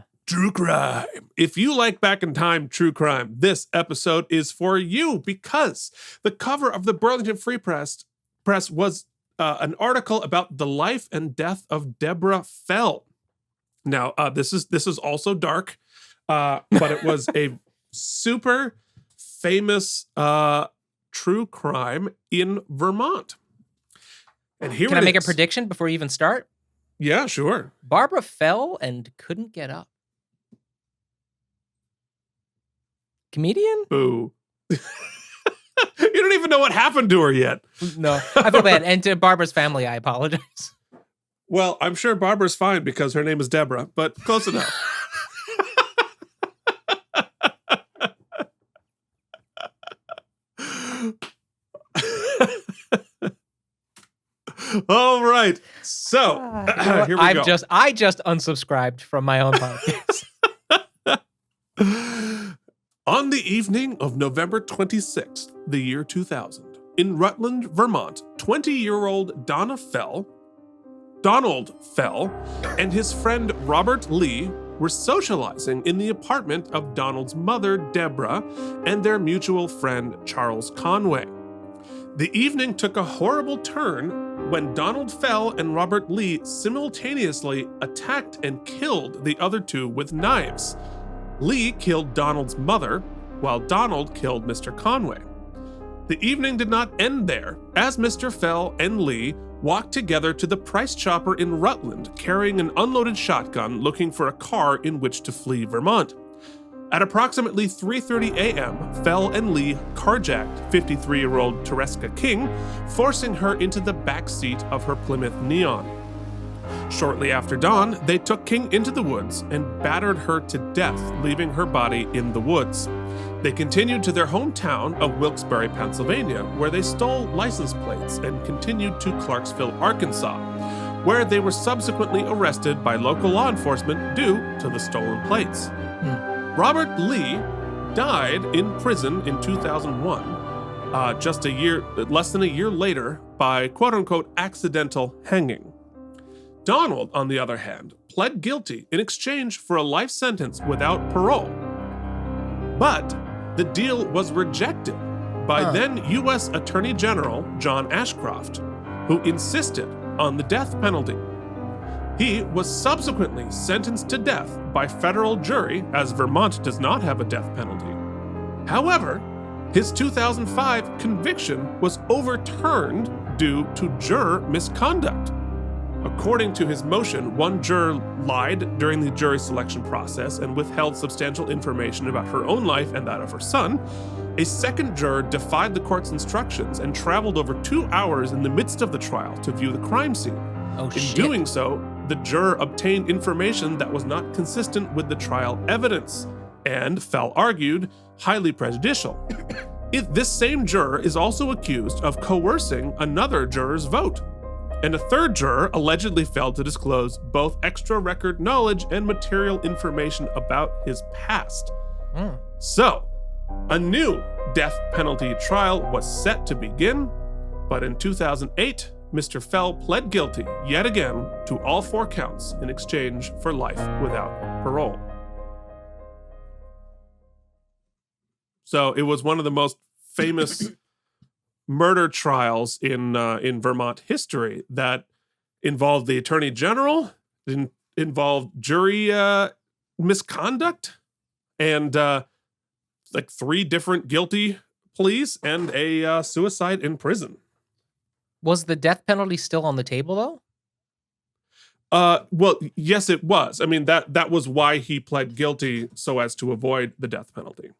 Speaker 2: if you like back in time true crime, this episode is for you, because the cover of the Burlington Free Press was an article about the life and death of Deborah Fell. Now, this is also dark, but it was a super famous true crime in Vermont. And here
Speaker 3: Can I make a prediction before you even start?
Speaker 2: Yeah, sure.
Speaker 3: Barbara fell and couldn't get up. Comedian?
Speaker 2: Boo. You don't even know what happened to her yet.
Speaker 3: No, I feel bad. And to Barbara's family, I apologize.
Speaker 2: Well, I'm sure Barbara's fine because her name is Deborah, but close enough. All right. So here we go.
Speaker 3: I just unsubscribed from my own podcast.
Speaker 2: On the evening of November 26th, the year 2000, in Rutland, Vermont, 20-year-old Donald Fell, and his friend Robert Lee were socializing in the apartment of Donald's mother, Deborah, and their mutual friend, Charles Conway. The evening took a horrible turn when Donald Fell and Robert Lee simultaneously attacked and killed the other two with knives. Lee killed Donald's mother, while Donald killed Mr. Conway. The evening did not end there, as Mr. Fell and Lee walked together to the Price Chopper in Rutland, carrying an unloaded shotgun, looking for a car in which to flee Vermont. At approximately 3:30 a.m., Fell and Lee carjacked 53-year-old Tereska King, forcing her into the back seat of her Plymouth Neon. Shortly after dawn, they took King into the woods and battered her to death, leaving her body in the woods. They continued to their hometown of Wilkes-Barre, Pennsylvania, where they stole license plates and continued to Clarksville, Arkansas, where they were subsequently arrested by local law enforcement due to the stolen plates. Robert Lee died in prison in 2001, less than a year later, by quote-unquote accidental hanging. Donald, on the other hand, pled guilty in exchange for a life sentence without parole. But the deal was rejected by then U.S. Attorney General John Ashcroft, who insisted on the death penalty. He was subsequently sentenced to death by federal jury, as Vermont does not have a death penalty. However, his 2005 conviction was overturned due to juror misconduct. According to his motion, one juror lied during the jury selection process and withheld substantial information about her own life and that of her son. A second juror defied the court's instructions and traveled over 2 hours in the midst of the trial to view the crime scene. In doing so, the juror obtained information that was not consistent with the trial evidence and, Fell argued, highly prejudicial. This same juror is also accused of coercing another juror's vote. And a third juror allegedly failed to disclose both extra record knowledge and material information about his past. So, A new death penalty trial was set to begin, but in 2008, Mr. Fell pled guilty yet again to all 4 counts in exchange for life without parole. So it was one of the most famous murder trials in Vermont history that involved the attorney general, involved jury misconduct, and like 3 different guilty pleas and a suicide in prison.
Speaker 3: Was the death penalty still on the table, though?
Speaker 2: Well, yes, it was. I mean, that was why he pled guilty, so as to avoid the death penalty.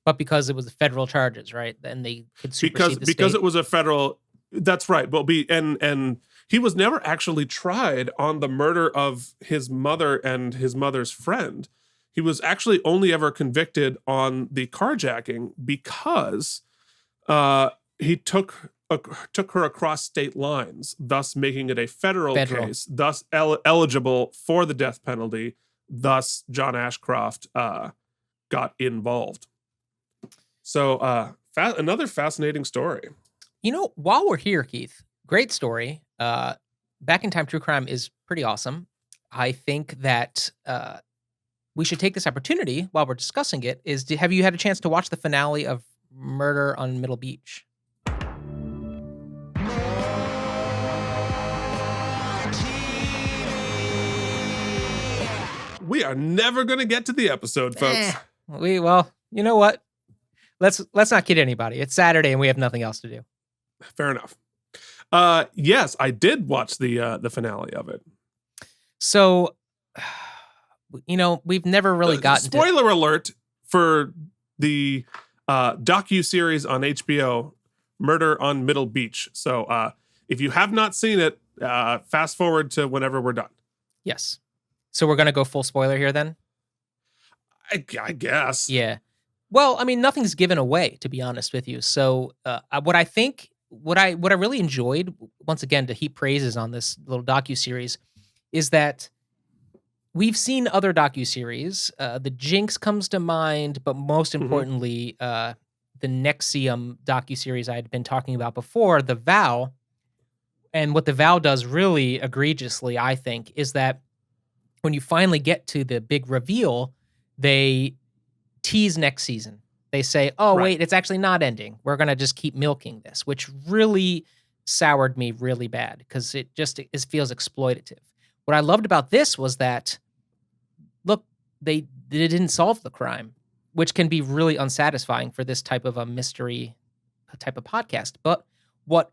Speaker 3: But because it was federal charges, right? Then they could supersede the
Speaker 2: because
Speaker 3: state.
Speaker 2: it was a federal. That's right. But and he was never actually tried on the murder of his mother and his mother's friend. He was actually only ever convicted on the carjacking because he took her across state lines, thus making it a federal case, thus eligible for the death penalty. Thus, John Ashcroft got involved. So, another fascinating story.
Speaker 3: You know, while we're here, Keith, great story. Back in Time True Crime is pretty awesome. I think that we should take this opportunity while we're discussing it. Have you had a chance to watch the finale of Murder on Middle Beach?
Speaker 2: We are never going to get to the episode, folks.
Speaker 3: Well, you know what? Let's not kid anybody. It's Saturday and we have nothing else to do.
Speaker 2: Fair enough. Yes, I did watch the finale of it.
Speaker 3: So, you know, we've never really gotten
Speaker 2: spoiler alert for the docu-series on HBO, Murder on Middle Beach. So if you have not seen it, fast forward to whenever we're done.
Speaker 3: Yes. So we're going to go full spoiler here then?
Speaker 2: I guess.
Speaker 3: Yeah. Well, I mean, nothing's given away, to be honest with you. So what I really enjoyed, once again, to heap praises on this little docuseries, is that we've seen other docuseries. The Jinx comes to mind, but most importantly, the NXIVM docuseries I had been talking about before, The Vow. And what The Vow does really egregiously, I think, is that when you finally get to the big reveal, they tease next season. They say, oh,
Speaker 2: Right.
Speaker 3: wait, it's actually not ending. We're going to just keep milking this, which really soured me really bad because it feels exploitative. What I loved about this was that, look, they didn't solve the crime, which can be really unsatisfying for this type of a mystery type of podcast. But what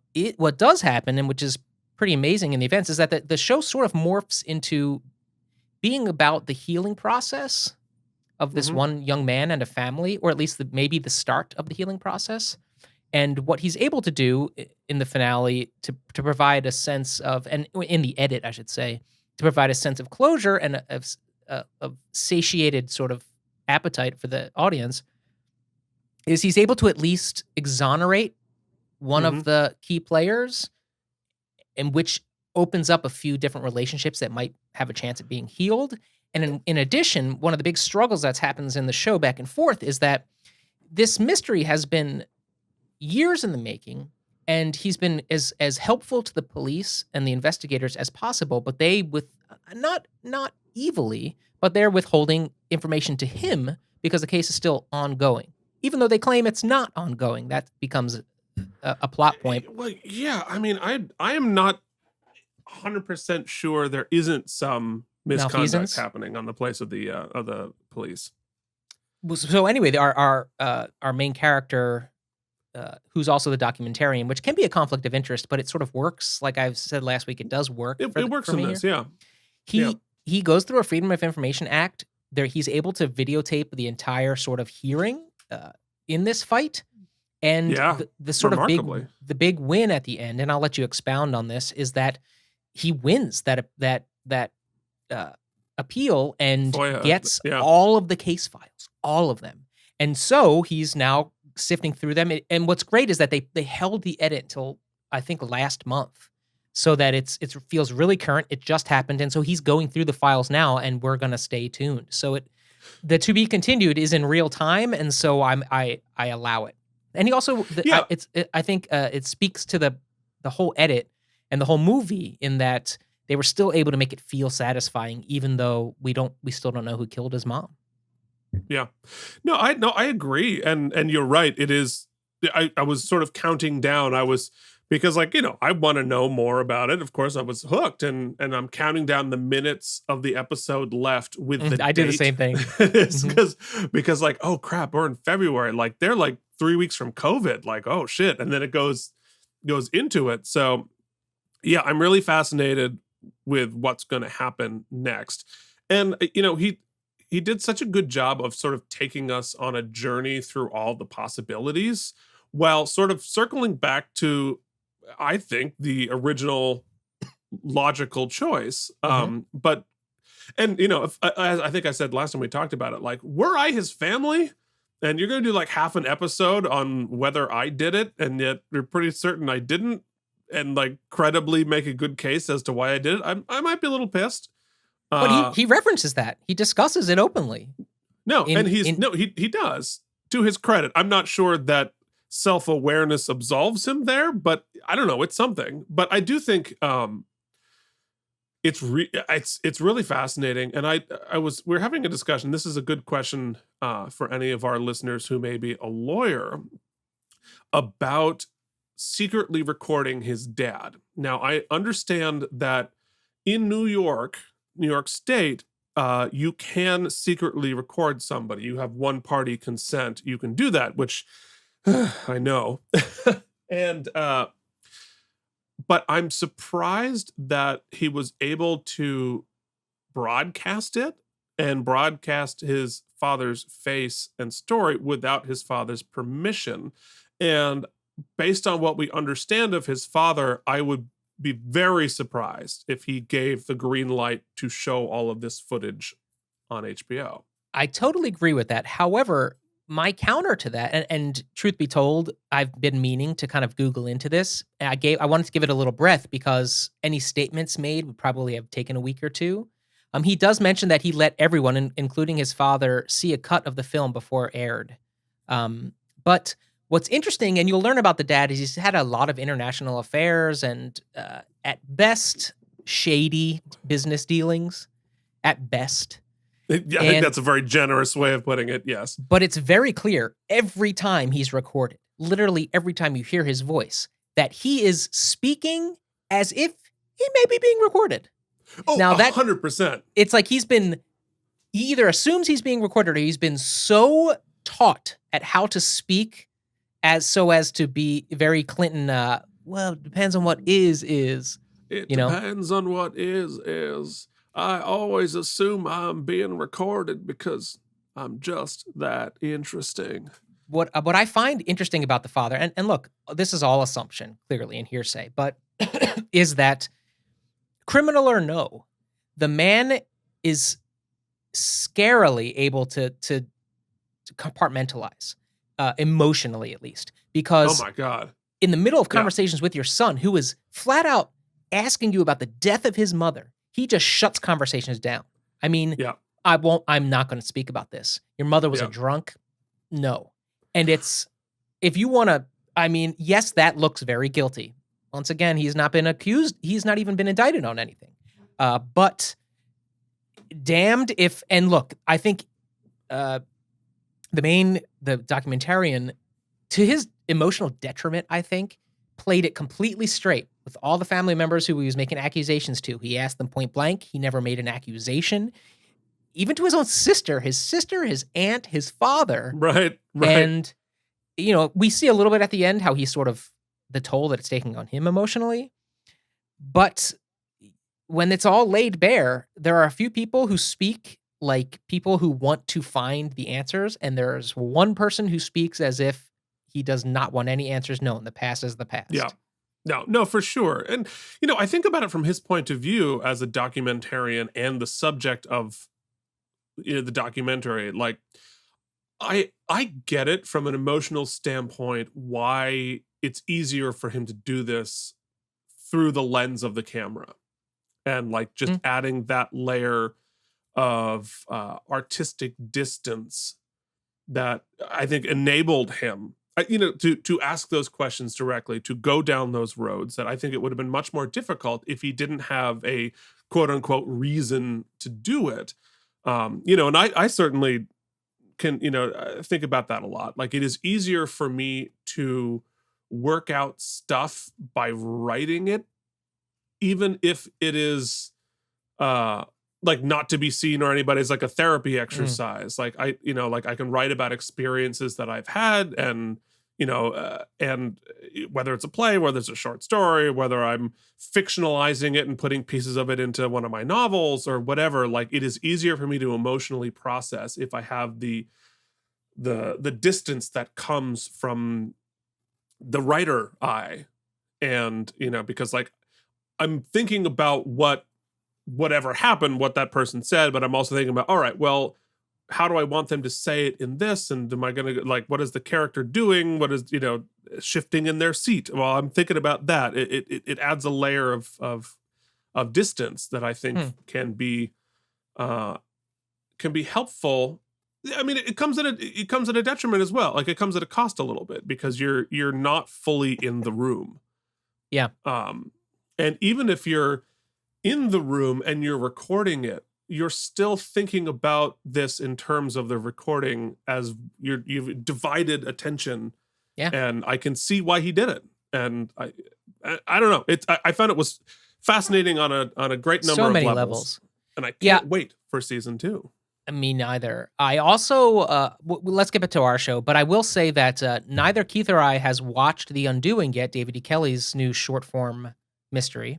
Speaker 3: does happen, and which is pretty amazing in the events, is that the show sort of morphs into being about the healing process of this one young man and a family, or at least maybe the start of the healing process. And what he's able to do in the finale to provide a sense of, and in the edit, I should say, to provide a sense of closure and of satiated sort of appetite for the audience, is he's able to at least exonerate one of the key players, and which opens up a few different relationships that might have a chance at being healed. And in addition, one of the big struggles that happens in the show back and forth is that this mystery has been years in the making, and he's been as helpful to the police and the investigators as possible, but they, with not evilly, but they're withholding information to him because the case is still ongoing. Even though they claim it's not ongoing, that becomes a plot point.
Speaker 2: Well, yeah, I mean, I am not 100% sure there isn't some misconduct
Speaker 3: Malfeasance?
Speaker 2: happening on the place of the police.
Speaker 3: So anyway, our main character, who's also the documentarian, which can be a conflict of interest, but it sort of works. Like I've said last week, it does work.
Speaker 2: It works
Speaker 3: for
Speaker 2: in
Speaker 3: me
Speaker 2: this,
Speaker 3: here.
Speaker 2: yeah.
Speaker 3: He goes through a Freedom of Information Act. There, he's able to videotape the entire sort of hearing in this fight, and the sort of big win at the end. And I'll let you expound on this. Is that he wins that appeal and gets all of the case files, all of them. And so he's now sifting through them. And what's great is that they held the edit until I think last month, so that it feels really current. It just happened, and so he's going through the files now, and we're gonna stay tuned. So the to be continued is in real time, and so I allow it. And he also,
Speaker 2: Yeah.
Speaker 3: I think it speaks to the whole edit and the whole movie in that they were still able to make it feel satisfying, even though we still don't know who killed his mom.
Speaker 2: Yeah. No, I agree. And you're right. It is, I was sort of counting down. Because like, I want to know more about it. Of course, I was hooked, and I'm counting down the minutes of the episode left with the
Speaker 3: I do the
Speaker 2: date.
Speaker 3: same thing.
Speaker 2: It's because like, oh crap, we're in February. Like they're like 3 weeks from COVID. Like, oh shit. And then it goes into it. So yeah, I'm really fascinated with what's going to happen next. And he did such a good job of sort of taking us on a journey through all the possibilities while sort of circling back to, I think, the original logical choice. But, and if, I think I said last time we talked about it, like, were I his family and you're going to do like half an episode on whether I did it, and yet you're pretty certain I didn't, and like credibly make a good case as to why I did it, I might be a little pissed.
Speaker 3: But he references that. He discusses it openly.
Speaker 2: No, he does. To his credit, I'm not sure that self-awareness absolves him there, but I don't know, it's something. But I do think it's really fascinating. And we're having a discussion. This is a good question for any of our listeners who may be a lawyer, about secretly recording his dad. Now, I understand that in New York State, you can secretly record somebody. You have one party consent. You can do that, which I know. And, but I'm surprised that he was able to broadcast it and broadcast his father's face and story without his father's permission. And based on what we understand of his father, I would be very surprised if he gave the green light to show all of this footage on HBO.
Speaker 3: I totally agree with that. However, my counter to that, and truth be told, I've been meaning to kind of Google into this. I wanted to give it a little breath because any statements made would probably have taken a week or two. He does mention that he let everyone, including his father, see a cut of the film before it aired. But what's interesting, and you'll learn about the dad, is he's had a lot of international affairs and at best, shady business dealings. At best.
Speaker 2: I think that's a very generous way of putting it, yes.
Speaker 3: But it's very clear every time he's recorded, literally every time you hear his voice, that he is speaking as if he may be being recorded.
Speaker 2: Oh, now 100%.
Speaker 3: It's like he either assumes he's being recorded, or he's been so taught at how to speak as to be very Clinton, well, it depends on what is.
Speaker 2: It depends on what is. I always assume I'm being recorded because I'm just that interesting.
Speaker 3: What I find interesting about the father, and look, this is all assumption, clearly, and hearsay, but is that, criminal or no, the man is scarily able to compartmentalize, emotionally at least, because
Speaker 2: oh my God,
Speaker 3: in the middle of conversations with your son, who is flat out asking you about the death of his mother, he just shuts conversations down. I mean, I'm not going to speak about this. Your mother was a drunk? No. And it's, if you want to, I mean, yes, that looks very guilty. Once again, he's not been accused. He's not even been indicted on anything. But damned if, and look, I think the documentarian, to his emotional detriment, I think, played it completely straight with all the family members who he was making accusations to. He asked them point blank. He never made an accusation. Even to his own sister, his aunt, his father.
Speaker 2: Right.
Speaker 3: And, we see a little bit at the end how he's sort of the toll that it's taking on him emotionally. But when it's all laid bare, there are a few people who speak like people who want to find the answers. And there's one person who speaks as if he does not want any answers known. The past is the past.
Speaker 2: Yeah. No, for sure. And, I think about it from his point of view as a documentarian and the subject of the documentary. Like, I get it from an emotional standpoint why it's easier for him to do this through the lens of the camera and like just adding that layer of artistic distance that I think enabled him, to ask those questions directly, to go down those roads that I think it would have been much more difficult if he didn't have a quote unquote reason to do it. And I certainly can, think about that a lot. Like, it is easier for me to work out stuff by writing it, even if it is like not to be seen or anybody's, like a therapy exercise. Like I can write about experiences that I've had, and and whether it's a play, whether it's a short story, whether I'm fictionalizing it and putting pieces of it into one of my novels or whatever, like, it is easier for me to emotionally process if I have the distance that comes from the writer eye. And because, like, I'm thinking about whatever happened, what that person said, but I'm also thinking about, all right, well, how do I want them to say it in this? And am I going to, like, what is the character doing? What is, shifting in their seat? Well, I'm thinking about that. It adds a layer of distance that I think can be helpful. I mean, it comes at a detriment as well. Like, it comes at a cost a little bit, because you're not fully in the room.
Speaker 3: Yeah.
Speaker 2: And even if you're in the room and you're recording it, you're still thinking about this in terms of the recording, as you've divided attention.
Speaker 3: Yeah.
Speaker 2: And I can see why he did it. And I don't know. I found it was fascinating on a great number
Speaker 3: So
Speaker 2: of
Speaker 3: many
Speaker 2: levels.
Speaker 3: levels.
Speaker 2: And I can't wait for season 2.
Speaker 3: Me neither. I also, let's get back to our show, but I will say that neither Keith or I has watched The Undoing yet, David E. Kelly's new short form mystery.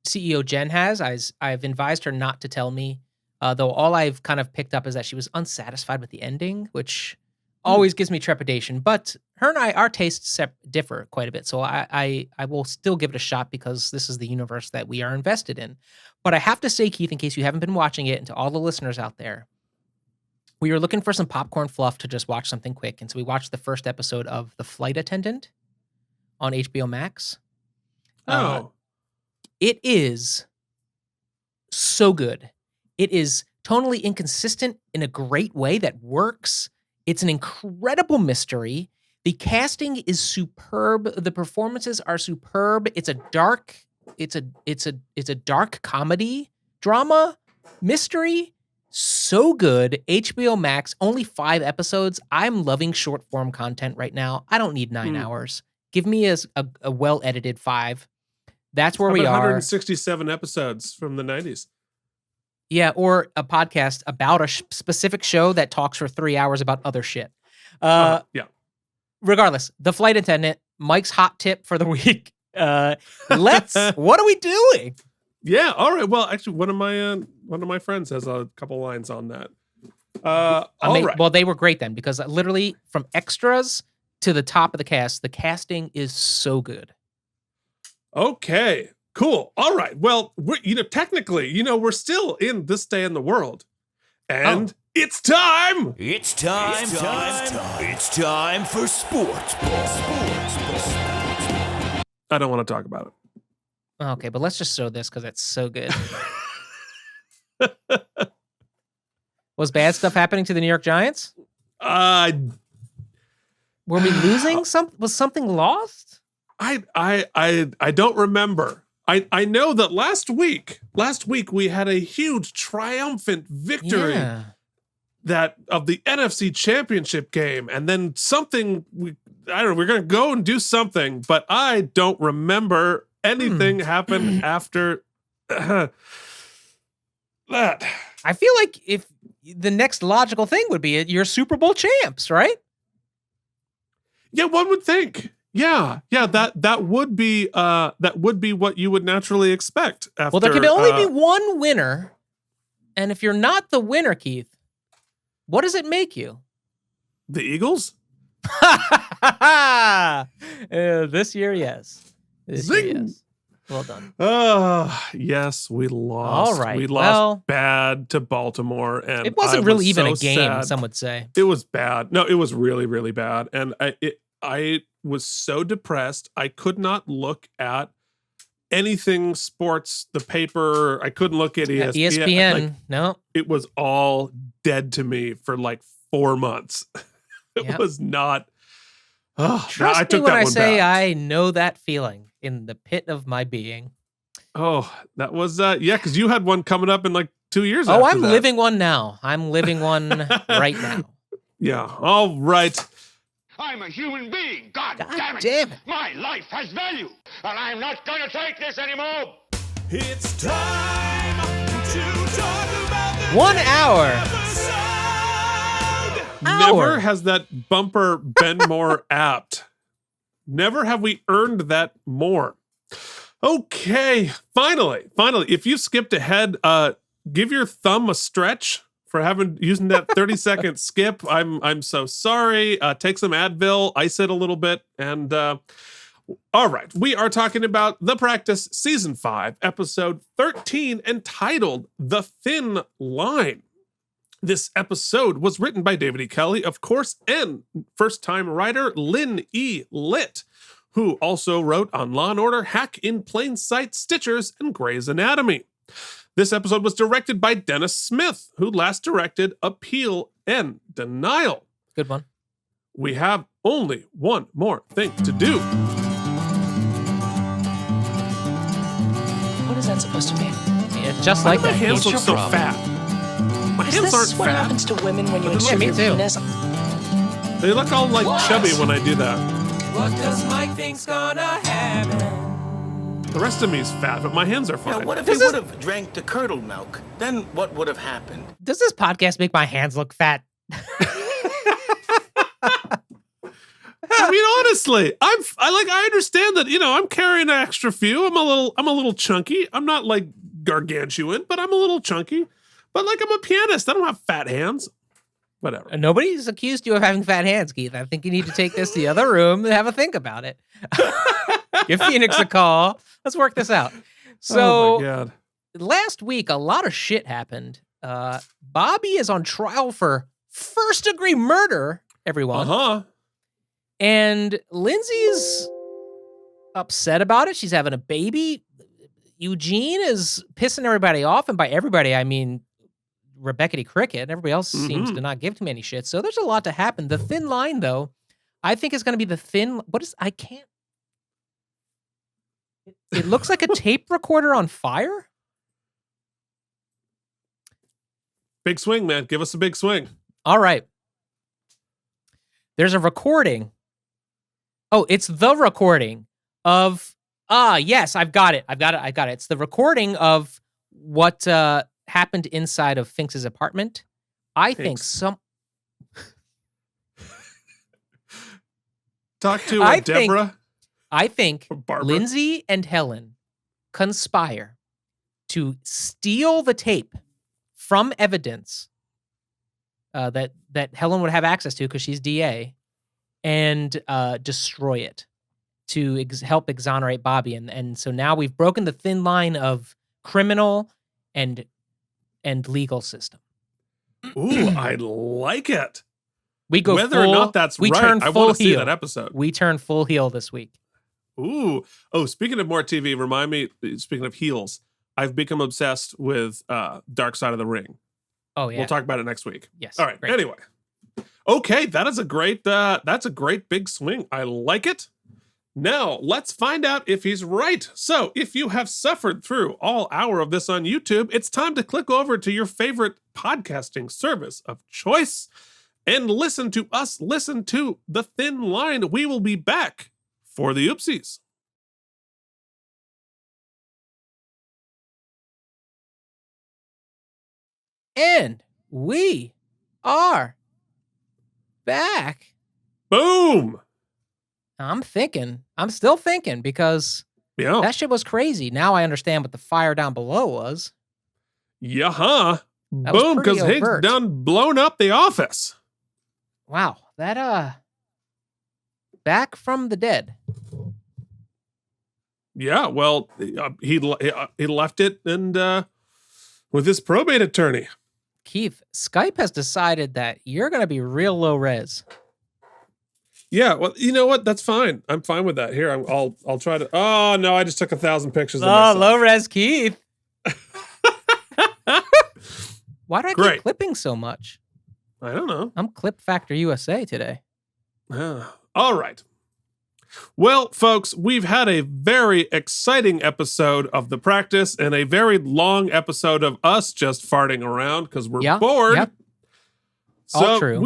Speaker 3: CEO Jen has. I've advised her not to tell me, though all I've kind of picked up is that she was unsatisfied with the ending, which always gives me trepidation. But her and our tastes differ quite a bit, so I will still give it a shot, because this is the universe that we are invested in. But I have to say, Keith, in case you haven't been watching it, and to all the listeners out there, we were looking for some popcorn fluff to just watch something quick, and so we watched the first episode of The Flight Attendant on HBO Max. It is so good. It is tonally inconsistent in a great way that works. It's an incredible mystery. The casting is superb. The performances are superb. It's a dark comedy, drama, mystery. So good. HBO Max, only 5 episodes. I'm loving short form content right now. I don't need 9 hours. Give me a well-edited 5. That's where we are.
Speaker 2: 167 episodes from the 90s.
Speaker 3: Yeah, or a podcast about a specific show that talks for 3 hours about other shit.
Speaker 2: Yeah.
Speaker 3: Regardless, The Flight Attendant, Mike's hot tip for the week. What are we doing?
Speaker 2: Yeah. All right. Well, actually, one of my friends has a couple lines on that. All right.
Speaker 3: Well, they were great then, because literally from extras to the top of the cast, the casting is so good.
Speaker 2: Okay, cool. All right. Well, we're, technically, we're still in This Day in the World. And it's time!
Speaker 5: It's time for Sportsball.
Speaker 2: I don't want to talk about it.
Speaker 3: Okay, but let's just show this, because it's so good. Was bad stuff happening to the New York Giants?
Speaker 2: Were
Speaker 3: we losing? Was something lost?
Speaker 2: I don't remember. I know that last week we had a huge triumphant victory that of the NFC Championship game, and then we're going to go and do something, but I don't remember anything happened after that.
Speaker 3: I feel like if the next logical thing would be you're Super Bowl champs, right?
Speaker 2: Yeah, one would think. Yeah, that would be what you would naturally expect. After,
Speaker 3: well, there can only be one winner, and if you're not the winner, Keith, what does it make you?
Speaker 2: The Eagles?
Speaker 3: This year, yes.
Speaker 2: Zing!
Speaker 3: Well done.
Speaker 2: Yes, we lost.
Speaker 3: All right.
Speaker 2: We lost bad to Baltimore, and
Speaker 3: it wasn't really even a game.
Speaker 2: Sad.
Speaker 3: Some would say
Speaker 2: it was bad. No, it was really, really bad, and I was so depressed. I could not look at anything sports, the paper. I couldn't look at ESPN.
Speaker 3: ESPN,
Speaker 2: Like,
Speaker 3: no.
Speaker 2: it was all dead to me for like 4 months. It
Speaker 3: Yep.
Speaker 2: was not. Oh,
Speaker 3: Trust
Speaker 2: I
Speaker 3: me
Speaker 2: took
Speaker 3: when
Speaker 2: that
Speaker 3: I
Speaker 2: one
Speaker 3: say
Speaker 2: back.
Speaker 3: I know that feeling in the pit of my being.
Speaker 2: Oh, that was because you had one coming up in like 2 years.
Speaker 3: Oh,
Speaker 2: after
Speaker 3: I'm
Speaker 2: that.
Speaker 3: living one now. I'm living one right now.
Speaker 2: Yeah. All right.
Speaker 6: I'm a human being. God,
Speaker 3: God
Speaker 6: damn it.
Speaker 3: damn it.
Speaker 6: My life has value, and I'm not going to take this anymore.
Speaker 1: It's time to talk about the
Speaker 3: 1 hour.
Speaker 1: episode.
Speaker 2: Never has that bumper been more apt. Never have we earned that more. Okay, finally, if you skipped ahead, give your thumb a stretch for using that 30-second skip. I'm so sorry. Take some Advil, ice it a little bit, and all right. We are talking about The Practice Season 5, Episode 13, entitled The Thin Line. This episode was written by David E. Kelley, of course, and first-time writer Lynn E. Litt, who also wrote on Law & Order, Hack in Plain Sight, Stitchers, and Grey's Anatomy. This episode was directed by Dennis Smith, who last directed Appeal and Denial.
Speaker 3: Good one.
Speaker 2: We have only one more thing to do.
Speaker 7: What is that supposed to mean?
Speaker 3: It's just
Speaker 2: Why
Speaker 3: like
Speaker 2: do my
Speaker 3: that.
Speaker 2: hands
Speaker 7: It's
Speaker 2: look
Speaker 7: your
Speaker 2: so
Speaker 7: problem.
Speaker 2: fat? My
Speaker 7: Is
Speaker 2: hands aren't
Speaker 7: this what
Speaker 2: fat.
Speaker 7: happens to women when you
Speaker 2: Yeah,
Speaker 7: insert
Speaker 3: me
Speaker 7: your
Speaker 3: too.
Speaker 7: penis?
Speaker 2: They look all like
Speaker 7: What?
Speaker 2: chubby when I do that.
Speaker 4: What does Mike think's gonna happen?
Speaker 2: The rest of me is fat, but my hands are fine.
Speaker 8: Now, what if he would have drank the curdled milk? Then what would have happened?
Speaker 3: Does this podcast make my hands look fat?
Speaker 2: I mean, honestly, I understand that, I'm carrying an extra few. I'm a little chunky. I'm not like gargantuan, but I'm a little chunky. But like, I'm a pianist. I don't have fat hands. Whatever.
Speaker 3: Nobody's accused you of having fat hands, Keith. I think you need to take this to the other room and have a think about it. Give Phoenix a call. Let's work this out.
Speaker 2: Oh
Speaker 3: So
Speaker 2: my God.
Speaker 3: last week, a lot of shit happened. Bobby is on trial for first-degree murder, everyone.
Speaker 2: Uh-huh.
Speaker 3: And Lindsay's upset about it. She's having a baby. Eugene is pissing everybody off. And by everybody, I mean Rebeccity Cricket. Everybody else seems to not give too many shit. So there's a lot to happen. The thin line, though, I think is going to be the thin... I can't... It looks like a tape recorder on fire.
Speaker 2: Big swing, man. Give us a big swing.
Speaker 3: All right. There's a recording. Oh, it's the recording of... yes, I've got it. It's the recording of what happened inside of Finks's apartment. I think
Speaker 2: Talk to
Speaker 3: I think-
Speaker 2: Deborah
Speaker 3: I think
Speaker 2: or Barbara.
Speaker 3: Lindsay and Helen conspire to steal the tape from evidence that Helen would have access to because she's DA, and destroy it to help exonerate Bobby. And so now we've broken the thin line of criminal and legal system.
Speaker 2: Ooh, I like it.
Speaker 3: We go
Speaker 2: Whether
Speaker 3: full,
Speaker 2: or not that's
Speaker 3: we
Speaker 2: right,
Speaker 3: turn
Speaker 2: I
Speaker 3: full
Speaker 2: want to see
Speaker 3: heel.
Speaker 2: that episode.
Speaker 3: We turn full heel this week.
Speaker 2: Ooh. Oh, speaking of more TV, remind me, speaking of heels, I've become obsessed with Dark Side of the Ring.
Speaker 3: Oh yeah.
Speaker 2: We'll talk about it next week.
Speaker 3: Yes.
Speaker 2: All right.
Speaker 3: great.
Speaker 2: Anyway. Okay, that's a great big swing. I like it. Now, let's find out if he's right. So, if you have suffered through all hour of this on YouTube, it's time to click over to your favorite podcasting service of choice and listen to us listen to The Thin Line. We will be back for the oopsies.
Speaker 3: And we are back.
Speaker 2: Boom.
Speaker 3: I'm still thinking because
Speaker 2: Yeah.
Speaker 3: that shit was crazy. Now I understand what the fire down below was.
Speaker 2: Yeah.
Speaker 3: That was
Speaker 2: Boom,
Speaker 3: pretty
Speaker 2: because Hank's
Speaker 3: overt.
Speaker 2: done blown up the office.
Speaker 3: Wow. That, back from the dead.
Speaker 2: Yeah, well, he left it and with his probate attorney.
Speaker 3: Keith, Skype has decided that you're going to be real low res.
Speaker 2: Yeah, well, you know what? That's fine. I'm fine with that. Here, I'll try to. Oh no, I just took 1,000 pictures of myself.
Speaker 3: low res Keith. Why do I
Speaker 2: Great.
Speaker 3: keep clipping so much?
Speaker 2: I don't know.
Speaker 3: I'm Clip Factor USA today.
Speaker 2: All right. Well, folks, we've had a very exciting episode of The Practice and a very long episode of us just farting around because we're bored.
Speaker 3: Yep.
Speaker 2: So
Speaker 3: All true.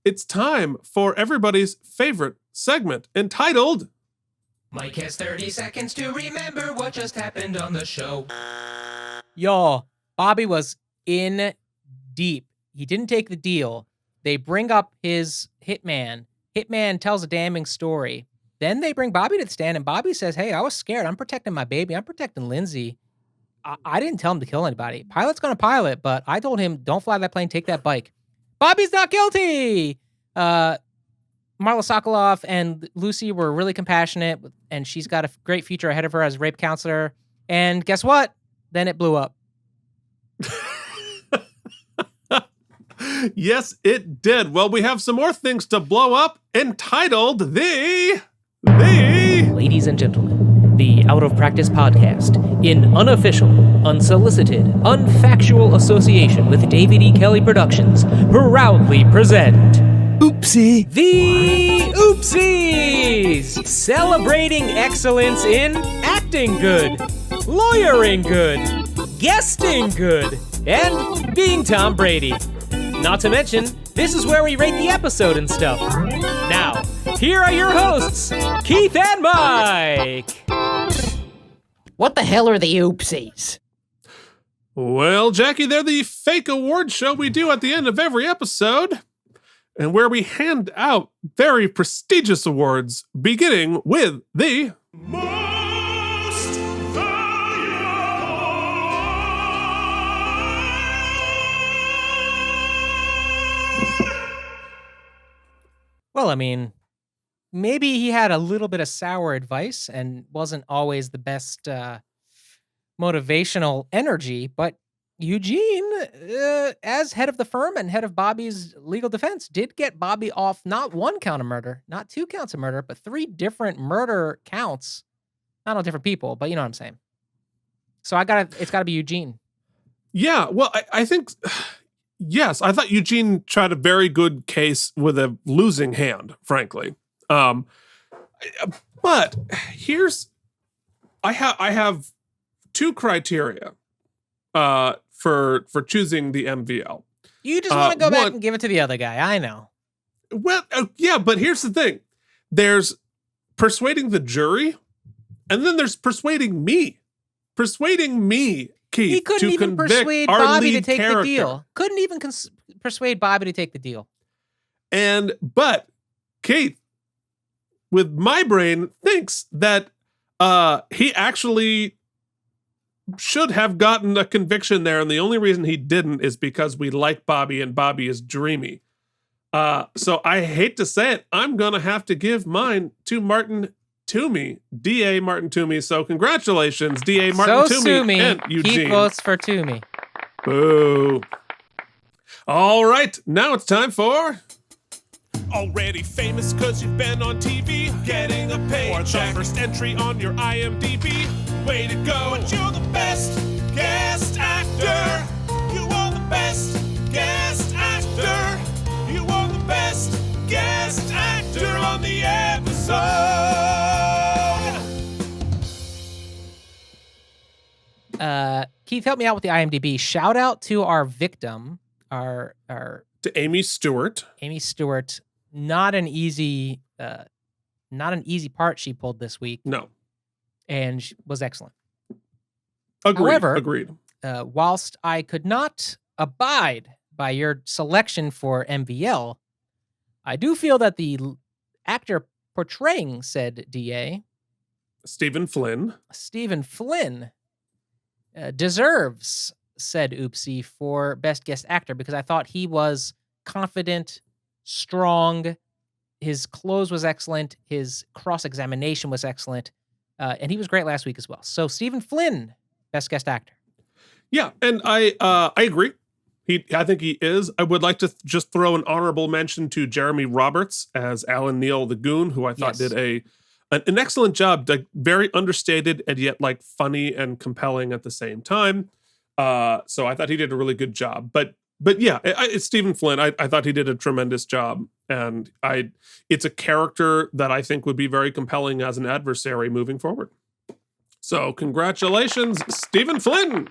Speaker 2: It's time for everybody's favorite segment entitled
Speaker 4: Mike has 30 seconds to remember what just happened on the show.
Speaker 3: Y'all, Bobby was in deep. He didn't take the deal. They bring up his hitman. Hitman tells a damning story. Then they bring Bobby to the stand, and Bobby says, hey, I was scared. I'm protecting my baby. I'm protecting Lindsay. I didn't tell him to kill anybody. Pilot's going to pilot, but I told him, don't fly that plane, take that bike. Bobby's not guilty. Marla Sokoloff and Lucy were really compassionate, and she's got a great future ahead of her as a rape counselor. And guess what? Then it blew up.
Speaker 2: Yes, it did. Well, we have some more things to blow up entitled the
Speaker 3: Ladies and gentlemen, the Out of Practice podcast, in unofficial, unsolicited, unfactual association with David E. Kelly Productions, proudly present
Speaker 7: Oopsie.
Speaker 3: The Oopsies! Celebrating excellence in acting good, lawyering good, guesting good, and being Tom Brady. Not to mention, this is where we rate the episode and stuff. Now, here are your hosts, Keith and Mike.
Speaker 7: What the hell are the oopsies?
Speaker 2: Well, Jackie, they're the fake award show we do at the end of every episode, and where we hand out very prestigious awards, beginning with the
Speaker 1: Most valuable.
Speaker 3: Well, I mean, maybe he had a little bit of sour advice and wasn't always the best motivational energy, but Eugene, as head of the firm and head of Bobby's legal defense, did get Bobby off not 1 count of murder, not 2 counts of murder, but 3 different murder counts. Not all different people, but you know what I'm saying. So it's gotta be Eugene.
Speaker 2: Yeah, well, I think, yes, I thought Eugene tried a very good case with a losing hand, frankly. But I have 2 criteria for choosing the MVL.
Speaker 3: You just want to go back and give it to the other guy. I know.
Speaker 2: Well, yeah, but here's the thing. There's persuading the jury, and then there's persuading me. Persuading me, Keith,
Speaker 3: He couldn't
Speaker 2: to
Speaker 3: even
Speaker 2: convict
Speaker 3: persuade
Speaker 2: our
Speaker 3: Bobby to
Speaker 2: lead
Speaker 3: take
Speaker 2: character.
Speaker 3: the deal. Couldn't even persuade Bobby to take the deal.
Speaker 2: But Keith, with my brain, thinks that he actually should have gotten a conviction there, and the only reason he didn't is because we like Bobby and Bobby is dreamy. So I hate to say it, I'm gonna have to give mine to Martin Toomey, D.A. Martin Toomey. So congratulations, D.A. Martin Toomey and Eugene.
Speaker 3: Keith votes for Toomey.
Speaker 2: Boo. All right, now it's time for
Speaker 1: Already famous cause you've been on TV, getting a paycheck. First entry on your IMDb. Way to go, but you're the best guest actor. You are the best guest actor. You are the best guest actor on the episode.
Speaker 3: Keith, help me out with the IMDb. Shout out to our victim, our
Speaker 2: to Amy Stewart.
Speaker 3: Amy Stewart. Not an easy part she pulled this week.
Speaker 2: No.
Speaker 3: And she was excellent.
Speaker 2: Agreed.
Speaker 3: Whilst I could not abide by your selection for MVL, I do feel that the actor portraying said DA,
Speaker 2: Stephen Flynn,
Speaker 3: deserves said Oopsie for Best Guest Actor because I thought he was confident, strong, his close was excellent, his cross-examination was excellent, and he was great last week as well. So Stephen Flynn, Best Guest Actor.
Speaker 2: Yeah, and I agree. I think he is. I would like to just throw an honorable mention to Jeremy Roberts as Alan Neal the Goon, who I thought
Speaker 3: Yes.
Speaker 2: did an excellent job, like very understated and yet like funny and compelling at the same time. So I thought he did a really good job. But yeah, it's Stephen Flynn. I thought he did a tremendous job, and it's a character that I think would be very compelling as an adversary moving forward. So congratulations, Stephen Flynn.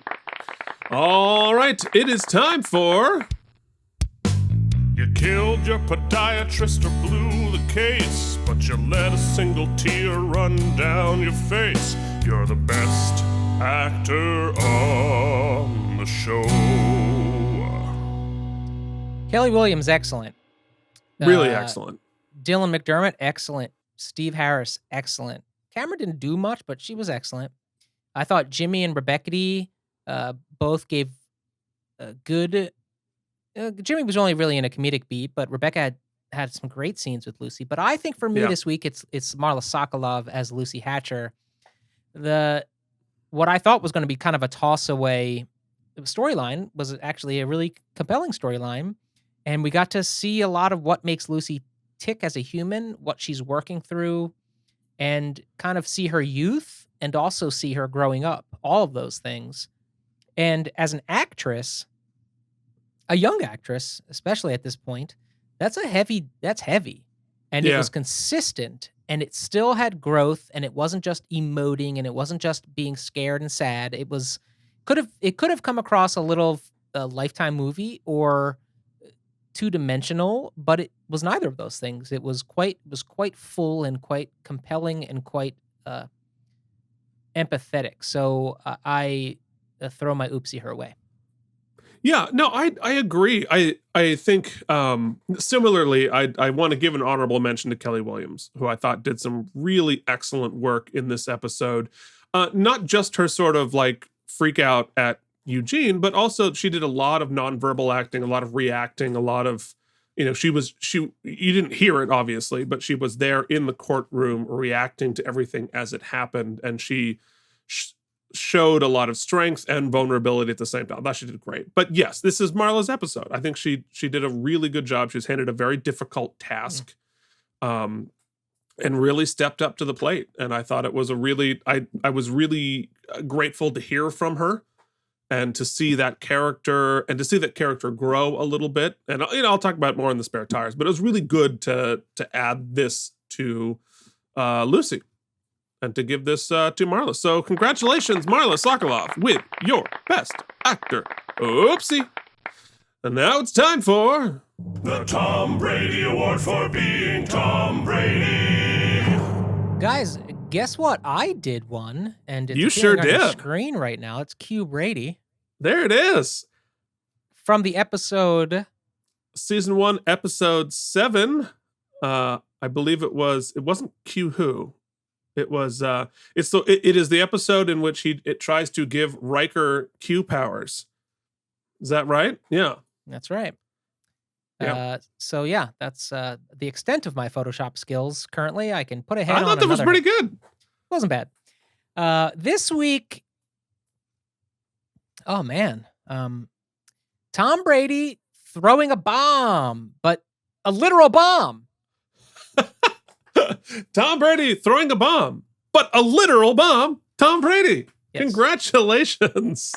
Speaker 2: All right, it is time for...
Speaker 1: You killed your podiatrist or blew the case, but you let a single tear run down your face. You're the best actor on the show.
Speaker 3: Kelly Williams, excellent.
Speaker 2: Really excellent.
Speaker 3: Dylan McDermott, excellent. Steve Harris, excellent. Cameron didn't do much, but she was excellent. I thought Jimmy and Rebeccity both gave a good... Jimmy was only really in a comedic beat, but Rebecca had some great scenes with Lucy. But I think for me this week, it's Marla Sokolov as Lucy Hatcher. What I thought was going to be kind of a toss-away storyline was actually a really compelling storyline. And we got to see a lot of what makes Lucy tick as a human, what she's working through, and kind of see her youth and also see her growing up, all of those things. And as an actress, a young actress, especially at this point, that's heavy. And it was consistent, and it still had growth, and it wasn't just emoting, and it wasn't just being scared and sad. It could have come across a little Lifetime movie or two-dimensional, but it was neither of those things. It was quite full and quite compelling and quite empathetic. So I throw my oopsie her way.
Speaker 2: Yeah, no, I agree. I think similarly, I want to give an honorable mention to Kelly Williams, who I thought did some really excellent work in this episode. Not just her sort of like freak out at Eugene, but also she did a lot of nonverbal acting, a lot of reacting, a lot of, you didn't hear it obviously, but she was there in the courtroom reacting to everything as it happened, and she showed a lot of strength and vulnerability at the same time. I thought she did great. But yes, this is Marla's episode. I think she did a really good job. She was handed a very difficult task, and really stepped up to the plate. And I thought it was I was really grateful to hear from her and to see that character grow a little bit. And I'll talk about it more in the spare tires, but it was really good to add this to Lucy. And to give this to Marla. So congratulations, Marla Sokolov, with your Best Actor. Oopsie. And now it's time for...
Speaker 1: The Tom Brady Award for being Tom Brady.
Speaker 3: Guys, guess what? I did one, and it's
Speaker 2: You sure
Speaker 3: appearing on your
Speaker 2: did.
Speaker 3: screen right now. It's Q Brady.
Speaker 2: There it is.
Speaker 3: From the episode...
Speaker 2: Season 1, Episode 7. I believe it wasn't Q Who. It was it is the episode in which it tries to give Riker Q powers. Is that right? Yeah.
Speaker 3: That's right.
Speaker 2: Yeah.
Speaker 3: So yeah, that's the extent of my Photoshop skills currently. I can put a head on
Speaker 2: I thought that was
Speaker 3: another
Speaker 2: pretty
Speaker 3: head.
Speaker 2: good.
Speaker 3: Wasn't bad. This week, oh man, Tom Brady throwing a bomb, but a literal bomb.
Speaker 2: Tom Brady throwing a bomb, but a literal bomb. Tom Brady.
Speaker 3: Yes.
Speaker 2: Congratulations.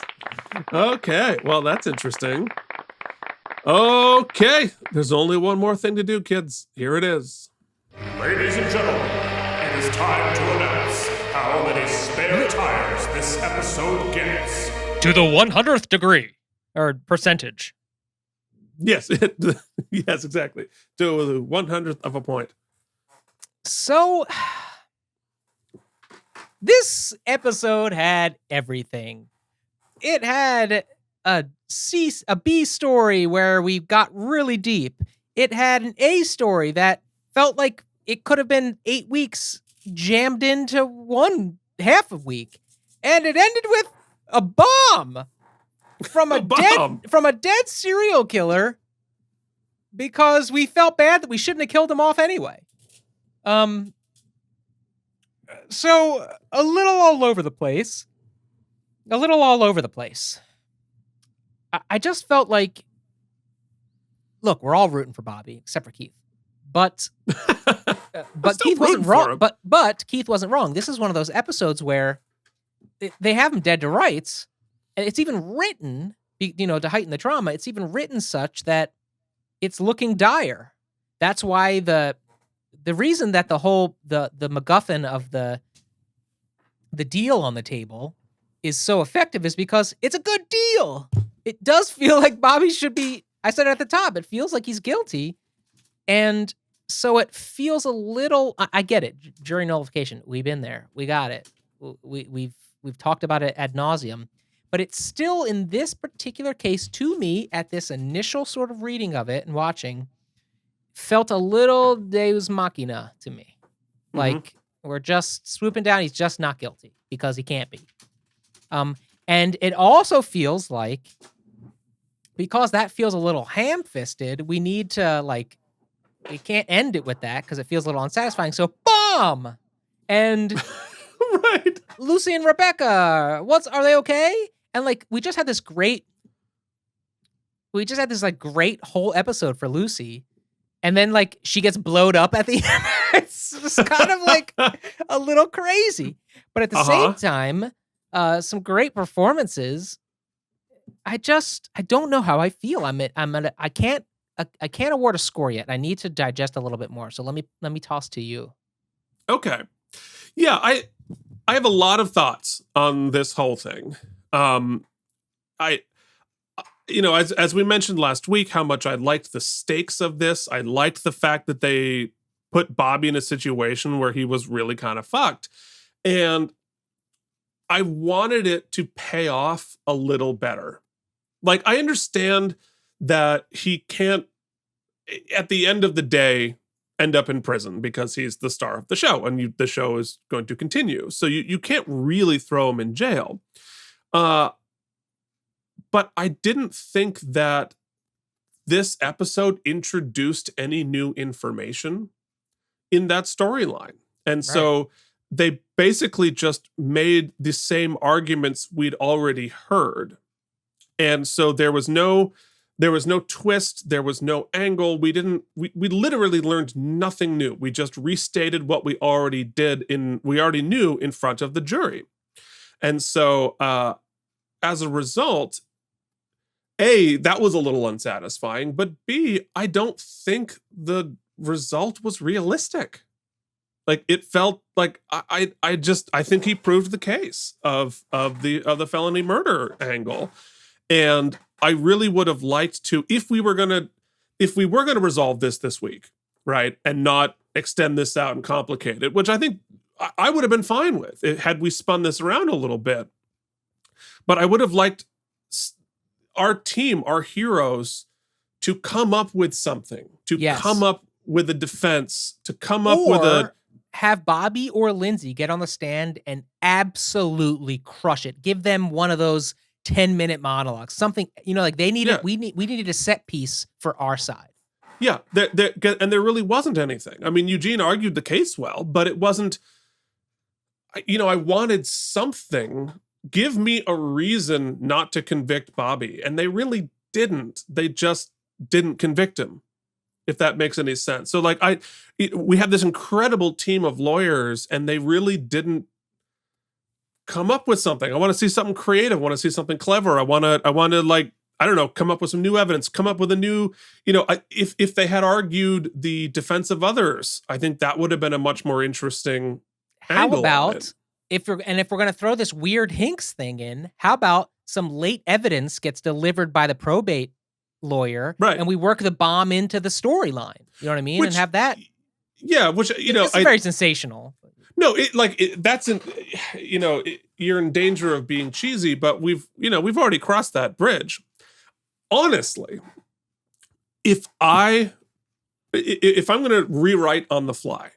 Speaker 2: Okay. Well, that's interesting. Okay. There's only one more thing to do, kids. Here it is.
Speaker 1: Ladies and gentlemen, it is time to announce how many spare tires this episode gets.
Speaker 3: To the 100th degree. Or percentage.
Speaker 2: Yes. Yes, exactly. To the 100th of a point.
Speaker 3: So, this episode had everything. It had a B story where we got really deep. It had an A story that felt like it could have been 8 weeks jammed into one half a week. And it ended with a bomb from a dead serial killer because we felt bad that we shouldn't have killed him off anyway. So a little all over the place. I just felt like look, we're all rooting for Bobby except for Keith. But but
Speaker 2: still
Speaker 3: Keith wasn't
Speaker 2: rooting for
Speaker 3: wrong.
Speaker 2: him.
Speaker 3: But Keith wasn't wrong. This is one of those episodes where they have him dead to rights, and it's even written, to heighten the drama. It's even written such that it's looking dire. That's why the reason that the whole the MacGuffin of the deal on the table is so effective is because it's a good deal. It does feel like Bobby should be. I said it at the top. It feels like he's guilty, and so it feels a little. I get it. Jury nullification. We've been there. We got it. We've talked about it ad nauseum, but it's still in this particular case to me at this initial sort of reading of it and watching felt a little Deus Machina to me. Like we're just swooping down. He's just not guilty because he can't be. And it also feels like because that feels a little ham-fisted, we need to we can't end it with that because it feels a little unsatisfying. So bomb! And
Speaker 2: Right.
Speaker 3: Lucy and Rebecca, are they okay? And we just had this great whole episode for Lucy. And then she gets blowed up at the end. It's just kind of a little crazy. But at the same time, some great performances. I don't know how I feel. I can't award a score yet. I need to digest a little bit more. So let me toss to you.
Speaker 2: Okay. Yeah, I have a lot of thoughts on this whole thing. As we mentioned last week, how much I liked the stakes of this. I liked the fact that they put Bobby in a situation where he was really kind of fucked. And I wanted it to pay off a little better. I understand that he can't, at the end of the day, end up in prison because he's the star of the show and the show is going to continue. So you can't really throw him in jail. But I didn't think that this episode introduced any new information in that storyline. And so they basically just made the same arguments we'd already heard. And so there was no twist, there was no angle. We literally learned nothing new. We just restated what we already knew in front of the jury. And so as a result, A, that was a little unsatisfying, but B, I don't think the result was realistic. It felt like I think he proved the case of the felony murder angle. And I really would have liked to, if we were gonna resolve this week, right, and not extend this out and complicate it, which I think I would have been fine with had we spun this around a little bit. But I would have liked our team, our heroes, to come up with something, come up with a defense, to come up with a...
Speaker 3: have Bobby or Lindsay get on the stand and absolutely crush it. Give them one of those 10-minute monologues. Something, they needed, we needed a set piece for our side.
Speaker 2: Yeah, and there really wasn't anything. I mean, Eugene argued the case well, but it wasn't, I wanted something. Give me a reason not to convict Bobby. And they really didn't. They just didn't convict him, if that makes any sense. So we have this incredible team of lawyers and they really didn't come up with something. I want to see something creative. I want to see something clever. I want to I don't know, come up with some new evidence, come up with a new, if they had argued the defense of others, I think that would have been a much more interesting angle. How
Speaker 3: about if we're going to throw this weird Hinks thing in, how about some late evidence gets delivered by the probate lawyer,
Speaker 2: right,
Speaker 3: and we work the bomb into the storyline. You know what I mean? And have that.
Speaker 2: Yeah, which
Speaker 3: it's very sensational.
Speaker 2: No, you're in danger of being cheesy, but we've already crossed that bridge. Honestly, if I'm going to rewrite on the fly,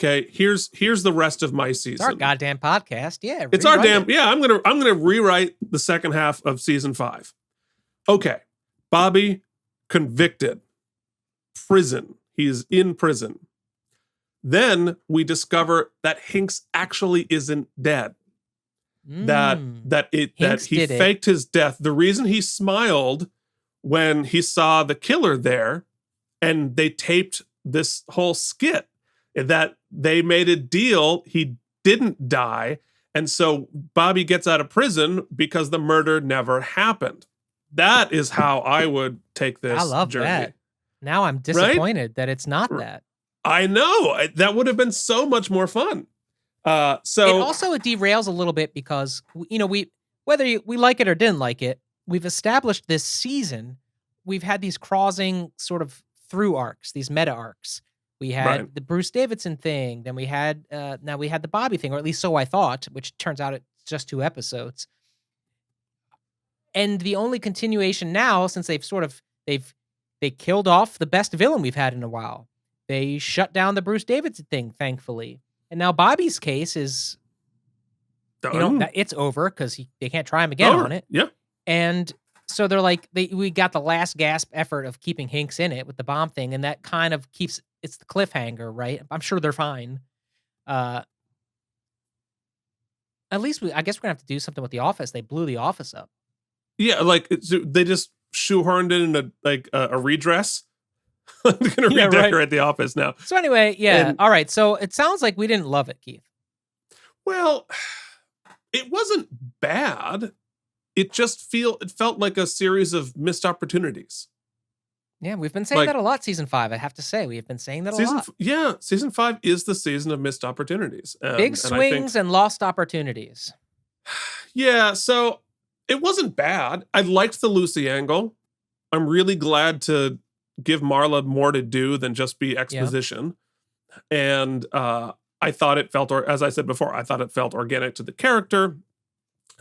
Speaker 2: okay, here's the rest of my season.
Speaker 3: It's our goddamn podcast. Yeah,
Speaker 2: it's our damn. Yeah, I'm gonna rewrite the second half of season 5. Okay, Bobby convicted, prison. He is in prison. Then we discover that Hinks actually isn't dead. That he faked his death. The reason he smiled when he saw the killer there, and they taped this whole skit that they made a deal. He didn't die. And so Bobby gets out of prison because the murder never happened. That is how I would take this
Speaker 3: I love
Speaker 2: journey.
Speaker 3: that. Now I'm disappointed that it's not that.
Speaker 2: I know. That would have been so much more fun.
Speaker 3: It derails a little bit because, whether we like it or didn't like it, we've established this season. We've had these crossing sort of through arcs, these meta arcs. We had the Bruce Davidson thing, then we had now we had the Bobby thing, or at least so I thought, which turns out it's just 2 episodes. And the only continuation now, since they killed off the best villain we've had in a while. They shut down the Bruce Davidson thing, thankfully. And now Bobby's case is it's over because they can't try him again on it.
Speaker 2: Yeah.
Speaker 3: And so they're like, we got the last gasp effort of keeping Hinks in it with the bomb thing, and that kind of keeps it's the cliffhanger, right? I'm sure they're fine. At least I guess we're gonna have to do something with The Office. They blew The Office up.
Speaker 2: Yeah, like they just shoehorned in a redress. They're gonna redecorate The Office now.
Speaker 3: So anyway, all right. So it sounds like we didn't love it, Keith.
Speaker 2: Well, it wasn't bad. It felt like a series of missed opportunities.
Speaker 3: Yeah, we've been saying that a lot. Season 5, I have to say, we have been saying that a lot.
Speaker 2: Yeah, season 5 is the season of missed opportunities.
Speaker 3: Big swings and lost opportunities.
Speaker 2: Yeah, so it wasn't bad. I liked the Lucy angle. I'm really glad to give Marla more to do than just be exposition. Yeah. And I thought it felt, as I said before, I thought it felt organic to the character.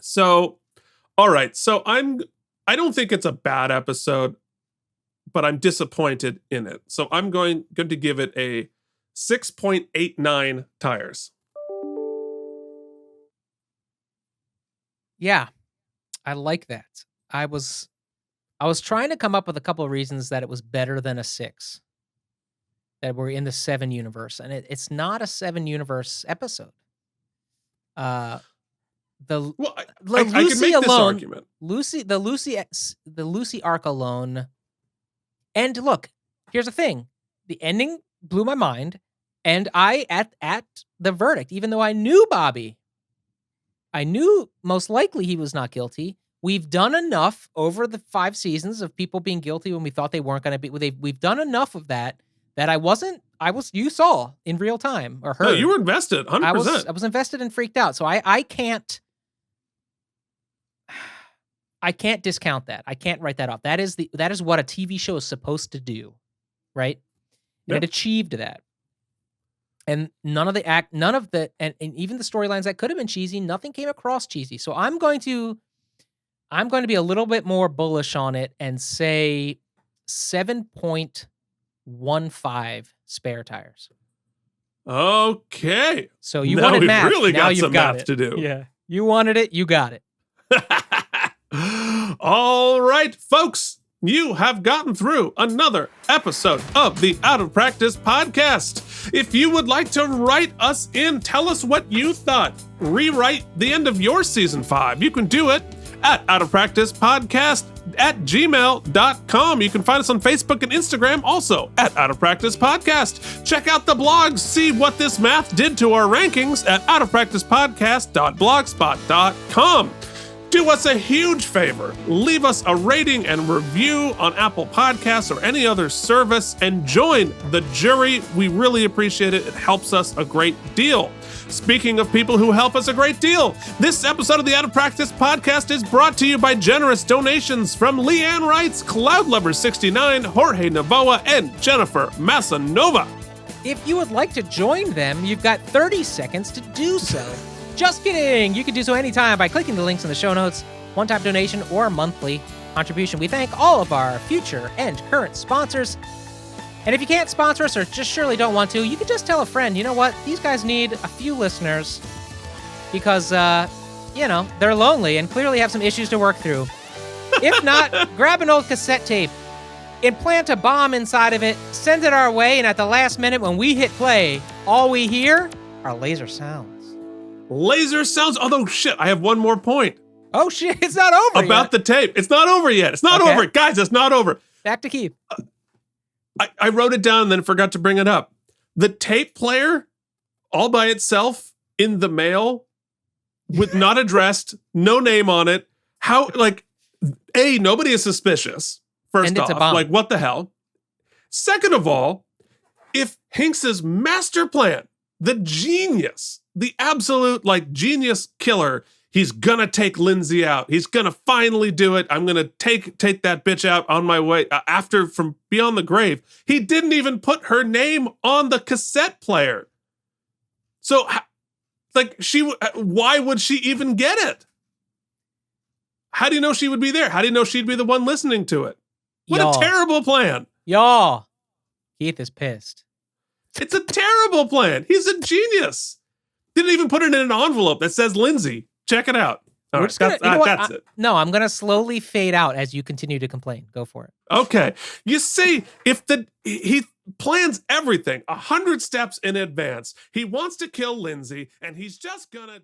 Speaker 2: So, all right. So I don't think it's a bad episode, but I'm disappointed in it. So I'm going to give it a 6.89 tires.
Speaker 3: Yeah, I like that. I was trying to come up with a couple of reasons that it was better than a 6. That we're in the 7 universe, and it's not a 7 universe episode. I can make this argument. The Lucy arc alone. And look, here's the thing: the ending blew my mind, and I at the verdict, even though I knew Bobby, I knew most likely he was not guilty. We've done enough over the 5 seasons of people being guilty when we thought they weren't going to be. We've done enough of that you saw in real time or heard.
Speaker 2: No, you were invested, 100%.
Speaker 3: I was invested and freaked out. So I can't discount that. I can't write that off. That is what a TV show is supposed to do, right? And it achieved that. And none of the and even the storylines that could have been cheesy, nothing came across cheesy. So I'm going to be a little bit more bullish on it and say 7.15 spare tires.
Speaker 2: Okay.
Speaker 3: So you wanted math.
Speaker 2: Really
Speaker 3: now
Speaker 2: got
Speaker 3: you've
Speaker 2: some
Speaker 3: got
Speaker 2: math
Speaker 3: it.
Speaker 2: to do.
Speaker 3: Yeah. You wanted it. You got it.
Speaker 2: All right, folks. You have gotten through another episode of the Out of Practice podcast. If you would like to write us in, tell us what you thought, rewrite the end of your season 5, you can do it at outofpracticepodcast@gmail.com. You can find us on Facebook and Instagram also at Out of Practice Podcast. Check out the blogs, see what this math did to our rankings at outofpracticepodcast.blogspot.com. Do us a huge favor. Leave us a rating and review on Apple Podcasts or any other service and join the jury. We really appreciate it. It helps us a great deal. Speaking of people who help us a great deal, this episode of the Out of Practice podcast is brought to you by generous donations from Leanne Wrights, CloudLover69, Jorge Navoa, and Jennifer Massanova.
Speaker 3: If you would like to join them, you've got 30 seconds to do so. Just kidding! You can do so anytime by clicking the links in the show notes, one-time donation or monthly contribution. We thank all of our future and current sponsors. And if you can't sponsor us or just surely don't want to, you can just tell a friend, you know what? These guys need a few listeners because, they're lonely and clearly have some issues to work through. If not, grab an old cassette tape, implant a bomb inside of it, send it our way, and at the last minute when we hit play, all we hear are laser sounds.
Speaker 2: Laser sounds. Although, shit, I have one more point.
Speaker 3: Oh shit, it's not over
Speaker 2: about
Speaker 3: yet.
Speaker 2: the tape. It's not over yet. It's not
Speaker 3: Okay.
Speaker 2: over. Guys, it's not over.
Speaker 3: Back to Keith.
Speaker 2: I wrote it down and then forgot to bring it up. The tape player all by itself in the mail with not addressed, no name on it. How, like, A, nobody is suspicious. First
Speaker 3: And it's a
Speaker 2: off,
Speaker 3: bomb.
Speaker 2: like, what the hell? Second of all, if Hinks's master plan, the genius, the absolute, like, genius killer, he's gonna take Lindsay out. He's gonna finally do it. I'm gonna take that bitch out on my way after from beyond the grave. He didn't even put her name on the cassette player. So, like, why would she even get it? How do you know she would be there? How do you know she'd be the one listening to it? What
Speaker 3: Y'all.
Speaker 2: a terrible plan.
Speaker 3: Y'all. Keith is pissed.
Speaker 2: It's a terrible plan. He's a genius. Didn't even put it in an envelope that says Lindsay. Check it out. All
Speaker 3: We're
Speaker 2: right,
Speaker 3: just gonna,
Speaker 2: that's,
Speaker 3: you know what?
Speaker 2: that's it.
Speaker 3: No, I'm gonna slowly fade out as you continue to complain. Go for it.
Speaker 2: Okay. You see, if he plans everything 100 steps in advance, he wants to kill Lindsay, and he's just gonna